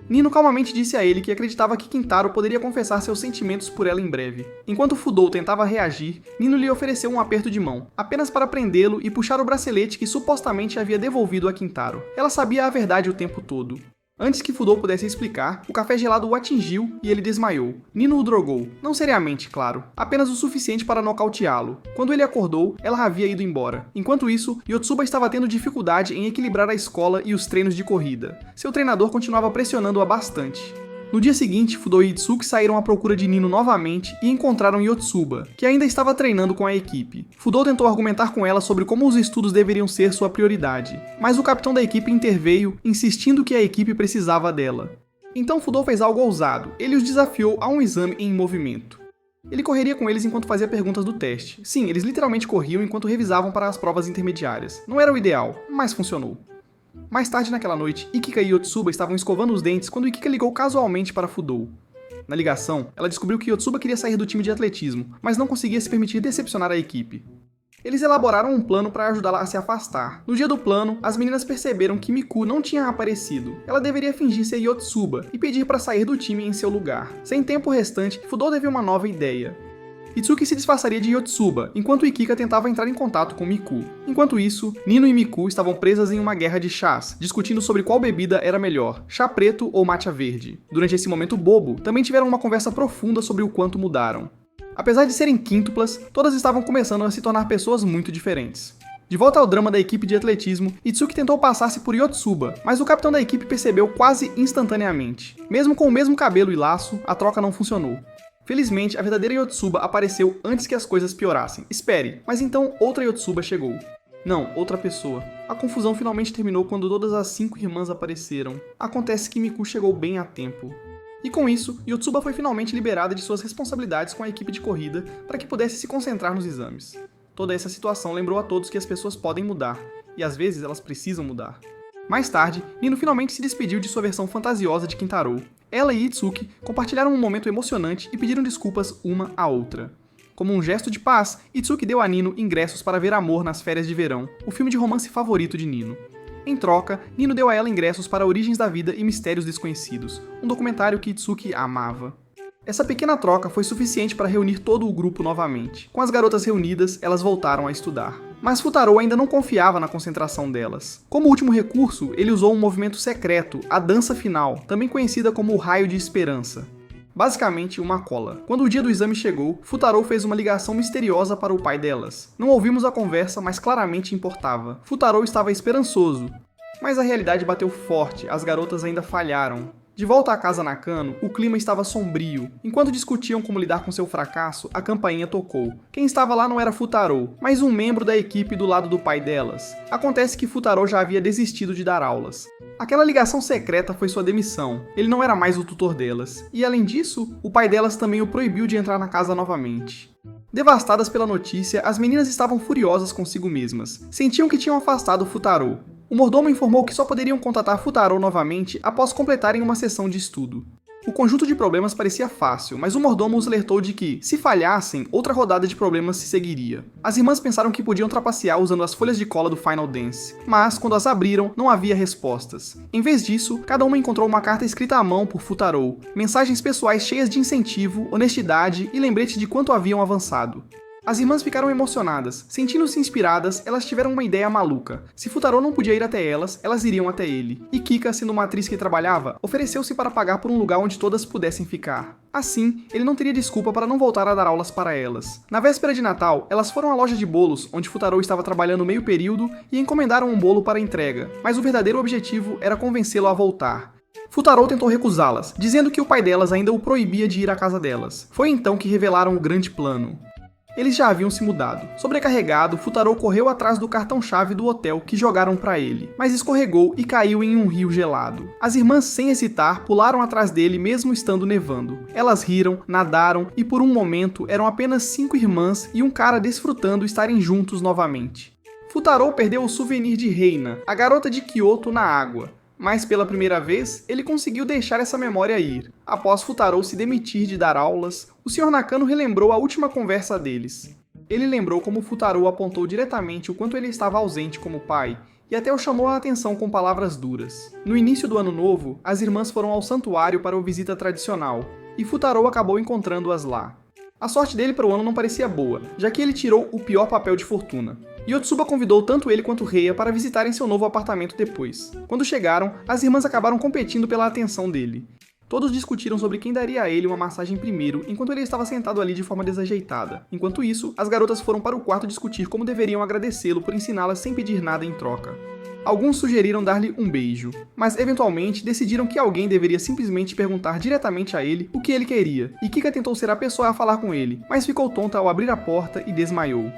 Nino calmamente disse a ele que acreditava que Kintaro poderia confessar seus sentimentos por ela em breve. Enquanto Fudou tentava reagir, Nino lhe ofereceu um aperto de mão, apenas para prendê-lo e puxar o bracelete que supostamente havia devolvido a Kintaro. Ela sabia a verdade o tempo todo. Antes que Fudou pudesse explicar, o café gelado o atingiu e ele desmaiou. Nino o drogou, não seriamente, claro, apenas o suficiente para nocauteá-lo. Quando ele acordou, ela havia ido embora. Enquanto isso, Yotsuba estava tendo dificuldade em equilibrar a escola e os treinos de corrida. Seu treinador continuava pressionando-a bastante. No dia seguinte, Fudou e Itsuki saíram à procura de Nino novamente e encontraram Yotsuba, que ainda estava treinando com a equipe. Fudou tentou argumentar com ela sobre como os estudos deveriam ser sua prioridade, mas o capitão da equipe interveio, insistindo que a equipe precisava dela. Então Fudou fez algo ousado, ele os desafiou a um exame em movimento. Ele correria com eles enquanto fazia perguntas do teste. Sim, eles literalmente corriam enquanto revisavam para as provas intermediárias. Não era o ideal, mas funcionou. Mais tarde naquela noite, Ikika e Yotsuba estavam escovando os dentes quando Ikika ligou casualmente para Fudou. Na ligação, ela descobriu que Yotsuba queria sair do time de atletismo, mas não conseguia se permitir decepcionar a equipe. Eles elaboraram um plano para ajudá-la a se afastar. No dia do plano, as meninas perceberam que Miku não tinha aparecido. Ela deveria fingir ser Yotsuba e pedir para sair do time em seu lugar. Sem tempo restante, Fudou teve uma nova ideia. Itsuki se disfarçaria de Yotsuba, enquanto Ikika tentava entrar em contato com Miku. Enquanto isso, Nino e Miku estavam presas em uma guerra de chás, discutindo sobre qual bebida era melhor, chá preto ou matcha verde. Durante esse momento bobo, também tiveram uma conversa profunda sobre o quanto mudaram. Apesar de serem quíntuplas, todas estavam começando a se tornar pessoas muito diferentes. De volta ao drama da equipe de atletismo, Itsuki tentou passar-se por Yotsuba, mas o capitão da equipe percebeu quase instantaneamente. Mesmo com o mesmo cabelo e laço, a troca não funcionou. Felizmente, a verdadeira Yotsuba apareceu antes que as coisas piorassem. Espere, mas então outra Yotsuba chegou. Não, outra pessoa. A confusão finalmente terminou quando todas as 5 irmãs apareceram. Acontece que Miku chegou bem a tempo. E com isso, Yotsuba foi finalmente liberada de suas responsabilidades com a equipe de corrida para que pudesse se concentrar nos exames. Toda essa situação lembrou a todos que as pessoas podem mudar, e às vezes elas precisam mudar. Mais tarde, Nino finalmente se despediu de sua versão fantasiosa de Kintaro. Ela e Itsuki compartilharam um momento emocionante e pediram desculpas uma à outra. Como um gesto de paz, Itsuki deu a Nino ingressos para ver Amor nas Férias de Verão, o filme de romance favorito de Nino. Em troca, Nino deu a ela ingressos para Origens da Vida e Mistérios Desconhecidos, um documentário que Itsuki amava. Essa pequena troca foi suficiente para reunir todo o grupo novamente. Com as garotas reunidas, elas voltaram a estudar. Mas Futaro ainda não confiava na concentração delas. Como último recurso, ele usou um movimento secreto, a dança final, também conhecida como o Raio de Esperança. Basicamente, uma cola. Quando o dia do exame chegou, Futaro fez uma ligação misteriosa para o pai delas. Não ouvimos a conversa, mas claramente importava. Futaro estava esperançoso. Mas a realidade bateu forte, as garotas ainda falharam. De volta à casa Nakano, o clima estava sombrio. Enquanto discutiam como lidar com seu fracasso, a campainha tocou. Quem estava lá não era Futaro, mas um membro da equipe do lado do pai delas. Acontece que Futaro já havia desistido de dar aulas. Aquela ligação secreta foi sua demissão. Ele não era mais o tutor delas. E além disso, o pai delas também o proibiu de entrar na casa novamente. Devastadas pela notícia, as meninas estavam furiosas consigo mesmas. Sentiam que tinham afastado Futaro. O mordomo informou que só poderiam contatar Futaro novamente após completarem uma sessão de estudo. O conjunto de problemas parecia fácil, mas o mordomo os alertou de que, se falhassem, outra rodada de problemas se seguiria. As irmãs pensaram que podiam trapacear usando as folhas de cola do Final Dance, mas, quando as abriram, não havia respostas. Em vez disso, cada uma encontrou uma carta escrita à mão por Futaro, mensagens pessoais cheias de incentivo, honestidade e lembrete de quanto haviam avançado. As irmãs ficaram emocionadas. Sentindo-se inspiradas, elas tiveram uma ideia maluca. Se Futaro não podia ir até elas, elas iriam até ele. E Kika, sendo uma atriz que trabalhava, ofereceu-se para pagar por um lugar onde todas pudessem ficar. Assim, ele não teria desculpa para não voltar a dar aulas para elas. Na véspera de Natal, elas foram à loja de bolos, onde Futaro estava trabalhando meio período, e encomendaram um bolo para entrega. Mas o verdadeiro objetivo era convencê-lo a voltar. Futaro tentou recusá-las, dizendo que o pai delas ainda o proibia de ir à casa delas. Foi então que revelaram o grande plano. Eles já haviam se mudado. Sobrecarregado, Futaro correu atrás do cartão-chave do hotel que jogaram para ele, mas escorregou e caiu em um rio gelado. As irmãs, sem hesitar, pularam atrás dele mesmo estando nevando. Elas riram, nadaram e por um momento eram apenas 5 irmãs e um cara desfrutando estarem juntos novamente. Futaro perdeu o souvenir de Reina, a garota de Kyoto, na água. Mas pela primeira vez, ele conseguiu deixar essa memória ir. Após Futaro se demitir de dar aulas, o Sr. Nakano relembrou a última conversa deles. Ele lembrou como Futaro apontou diretamente o quanto ele estava ausente como pai, e até o chamou a atenção com palavras duras. No início do ano novo, as irmãs foram ao santuário para a visita tradicional, e Futaro acabou encontrando-as lá. A sorte dele para o ano não parecia boa, já que ele tirou o pior papel de fortuna. Yotsuba convidou tanto ele quanto Reiya para visitarem seu novo apartamento depois. Quando chegaram, as irmãs acabaram competindo pela atenção dele. Todos discutiram sobre quem daria a ele uma massagem primeiro, enquanto ele estava sentado ali de forma desajeitada. Enquanto isso, as garotas foram para o quarto discutir como deveriam agradecê-lo por ensiná-las sem pedir nada em troca. Alguns sugeriram dar-lhe um beijo, mas eventualmente decidiram que alguém deveria simplesmente perguntar diretamente a ele o que ele queria, e Kika tentou ser a pessoa a falar com ele, mas ficou tonta ao abrir a porta e desmaiou.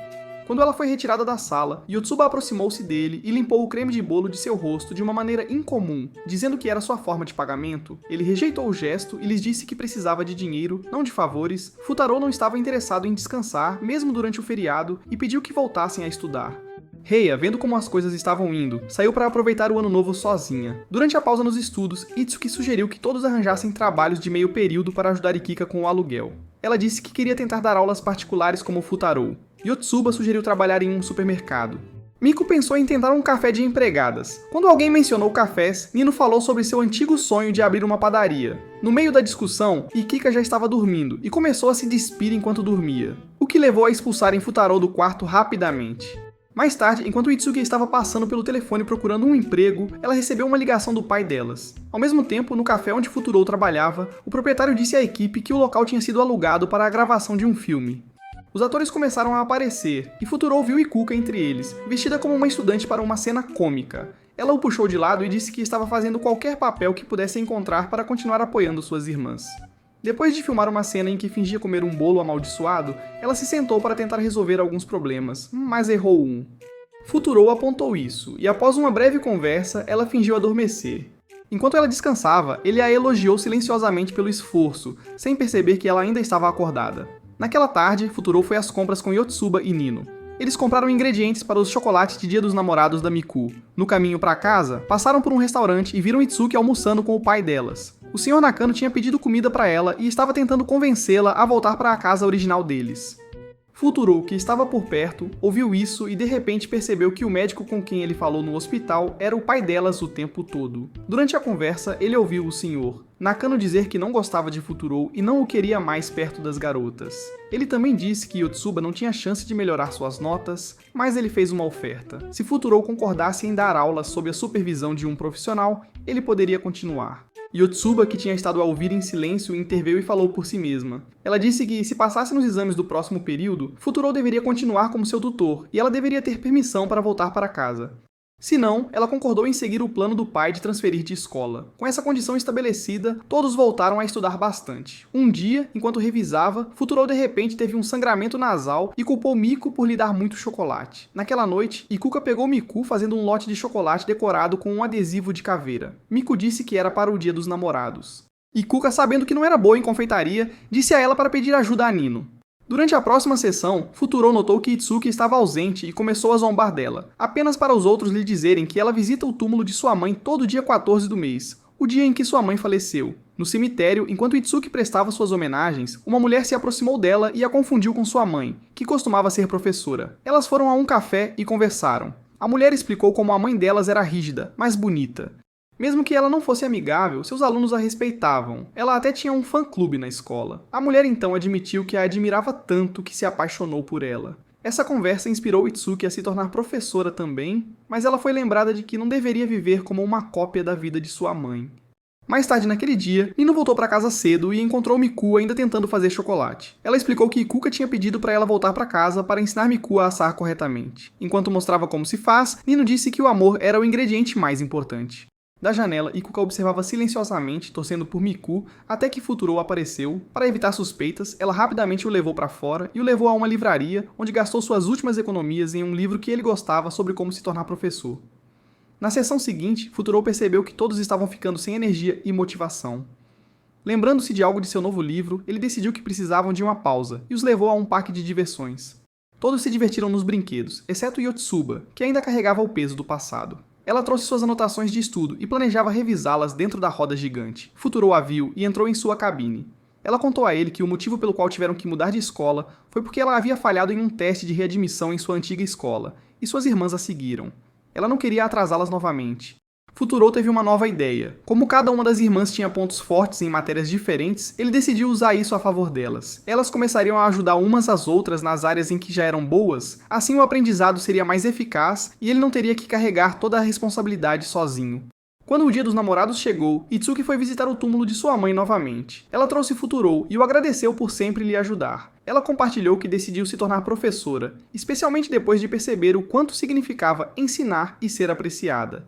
Quando ela foi retirada da sala, Yotsuba aproximou-se dele e limpou o creme de bolo de seu rosto de uma maneira incomum, dizendo que era sua forma de pagamento. Ele rejeitou o gesto e lhes disse que precisava de dinheiro, não de favores. Futaro não estava interessado em descansar, mesmo durante o feriado, e pediu que voltassem a estudar. Reiya, vendo como as coisas estavam indo, saiu para aproveitar o ano novo sozinha. Durante a pausa nos estudos, Itsuki sugeriu que todos arranjassem trabalhos de meio período para ajudar Ikika com o aluguel. Ela disse que queria tentar dar aulas particulares como Futaro. Yotsuba sugeriu trabalhar em um supermercado. Miko pensou em tentar um café de empregadas. Quando alguém mencionou cafés, Nino falou sobre seu antigo sonho de abrir uma padaria. No meio da discussão, Ikika já estava dormindo e começou a se despir enquanto dormia, o que levou a expulsarem Futaro do quarto rapidamente. Mais tarde, enquanto Itsuki estava passando pelo telefone procurando um emprego, ela recebeu uma ligação do pai delas. Ao mesmo tempo, no café onde Futuro trabalhava, o proprietário disse à equipe que o local tinha sido alugado para a gravação de um filme. Os atores começaram a aparecer, e Futuro viu Ikuka entre eles, vestida como uma estudante para uma cena cômica. Ela o puxou de lado e disse que estava fazendo qualquer papel que pudesse encontrar para continuar apoiando suas irmãs. Depois de filmar uma cena em que fingia comer um bolo amaldiçoado, ela se sentou para tentar resolver alguns problemas, mas errou um. Futuro apontou isso, e após uma breve conversa, ela fingiu adormecer. Enquanto ela descansava, ele a elogiou silenciosamente pelo esforço, sem perceber que ela ainda estava acordada. Naquela tarde, Futuro foi às compras com Yotsuba e Nino. Eles compraram ingredientes para os chocolates de Dia dos Namorados da Miku. No caminho para casa, passaram por um restaurante e viram Itsuki almoçando com o pai delas. O Sr. Nakano tinha pedido comida para ela e estava tentando convencê-la a voltar para a casa original deles. Futuro, que estava por perto, ouviu isso e de repente percebeu que o médico com quem ele falou no hospital era o pai delas o tempo todo. Durante a conversa, ele ouviu o Sr. Nakano dizer que não gostava de Futuro e não o queria mais perto das garotas. Ele também disse que Yotsuba não tinha chance de melhorar suas notas, mas ele fez uma oferta. Se Futuro concordasse em dar aulas sob a supervisão de um profissional, ele poderia continuar. Yotsuba, que tinha estado a ouvir em silêncio, interveio e falou por si mesma. Ela disse que, se passasse nos exames do próximo período, Futuro deveria continuar como seu tutor, e ela deveria ter permissão para voltar para casa. Se não, ela concordou em seguir o plano do pai de transferir de escola. Com essa condição estabelecida, todos voltaram a estudar bastante. Um dia, enquanto revisava, Futuro de repente teve um sangramento nasal e culpou Miku por lhe dar muito chocolate. Naquela noite, Ikuka pegou Miku fazendo um lote de chocolate decorado com um adesivo de caveira. Miku disse que era para o Dia dos Namorados. Ikuka, sabendo que não era boa em confeitaria, disse a ela para pedir ajuda a Nino. Durante a próxima sessão, Futuro notou que Itsuki estava ausente e começou a zombar dela, apenas para os outros lhe dizerem que ela visita o túmulo de sua mãe todo dia 14 do mês, o dia em que sua mãe faleceu. No cemitério, enquanto Itsuki prestava suas homenagens, uma mulher se aproximou dela e a confundiu com sua mãe, que costumava ser professora. Elas foram a um café e conversaram. A mulher explicou como a mãe delas era rígida, mas bonita. Mesmo que ela não fosse amigável, seus alunos a respeitavam. Ela até tinha um fã-clube na escola. A mulher então admitiu que a admirava tanto que se apaixonou por ela. Essa conversa inspirou Itsuki a se tornar professora também, mas ela foi lembrada de que não deveria viver como uma cópia da vida de sua mãe. Mais tarde naquele dia, Nino voltou para casa cedo e encontrou Miku ainda tentando fazer chocolate. Ela explicou que Ikuka tinha pedido para ela voltar para casa para ensinar Miku a assar corretamente. Enquanto mostrava como se faz, Nino disse que o amor era o ingrediente mais importante. Da janela, Ikuka observava silenciosamente, torcendo por Miku, até que Futuro apareceu. Para evitar suspeitas, ela rapidamente o levou para fora e o levou a uma livraria, onde gastou suas últimas economias em um livro que ele gostava sobre como se tornar professor. Na sessão seguinte, Futuro percebeu que todos estavam ficando sem energia e motivação. Lembrando-se de algo de seu novo livro, ele decidiu que precisavam de uma pausa e os levou a um parque de diversões. Todos se divertiram nos brinquedos, exceto Yotsuba, que ainda carregava o peso do passado. Ela trouxe suas anotações de estudo e planejava revisá-las dentro da roda gigante. Futuro a viu e entrou em sua cabine. Ela contou a ele que o motivo pelo qual tiveram que mudar de escola foi porque ela havia falhado em um teste de readmissão em sua antiga escola, e suas irmãs a seguiram. Ela não queria atrasá-las novamente. Futuro teve uma nova ideia. Como cada uma das irmãs tinha pontos fortes em matérias diferentes, ele decidiu usar isso a favor delas. Elas começariam a ajudar umas às outras nas áreas em que já eram boas, assim o aprendizado seria mais eficaz e ele não teria que carregar toda a responsabilidade sozinho. Quando o dia dos namorados chegou, Itsuki foi visitar o túmulo de sua mãe novamente. Ela trouxe Futuro e o agradeceu por sempre lhe ajudar. Ela compartilhou que decidiu se tornar professora, especialmente depois de perceber o quanto significava ensinar e ser apreciada.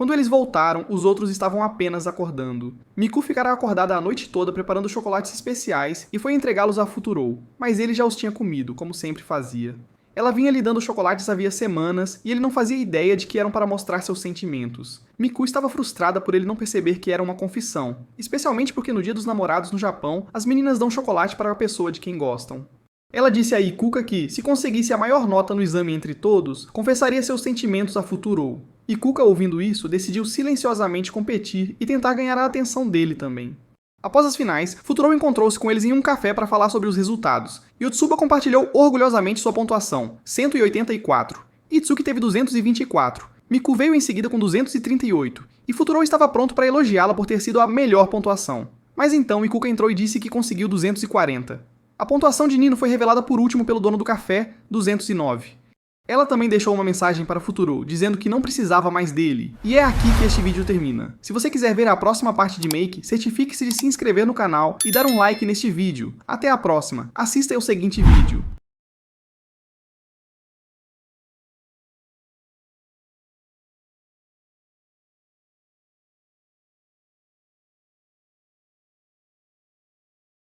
Quando eles voltaram, os outros estavam apenas acordando. Miku ficará acordada a noite toda preparando chocolates especiais e foi entregá-los a Futuro, mas ele já os tinha comido, como sempre fazia. Ela vinha lhe dando chocolates havia semanas e ele não fazia ideia de que eram para mostrar seus sentimentos. Miku estava frustrada por ele não perceber que era uma confissão, especialmente porque no Dia dos Namorados no Japão, as meninas dão chocolate para a pessoa de quem gostam. Ela disse a Ikuka que, se conseguisse a maior nota no exame entre todos, confessaria seus sentimentos a Futuro. Ikuka, ouvindo isso, decidiu silenciosamente competir e tentar ganhar a atenção dele também. Após as finais, Futuro encontrou-se com eles em um café para falar sobre os resultados. Yotsuba compartilhou orgulhosamente sua pontuação, 184. Itsuki teve 224. Miku veio em seguida com 238, e Futuro estava pronto para elogiá-la por ter sido a melhor pontuação. Mas então Ikuka entrou e disse que conseguiu 240. A pontuação de Nino foi revelada por último pelo dono do café, 209. Ela também deixou uma mensagem para Futuro, dizendo que não precisava mais dele. E é aqui que este vídeo termina. Se você quiser ver a próxima parte de Make, certifique-se de se inscrever no canal e dar um like neste vídeo. Até a próxima. Assista ao seguinte vídeo.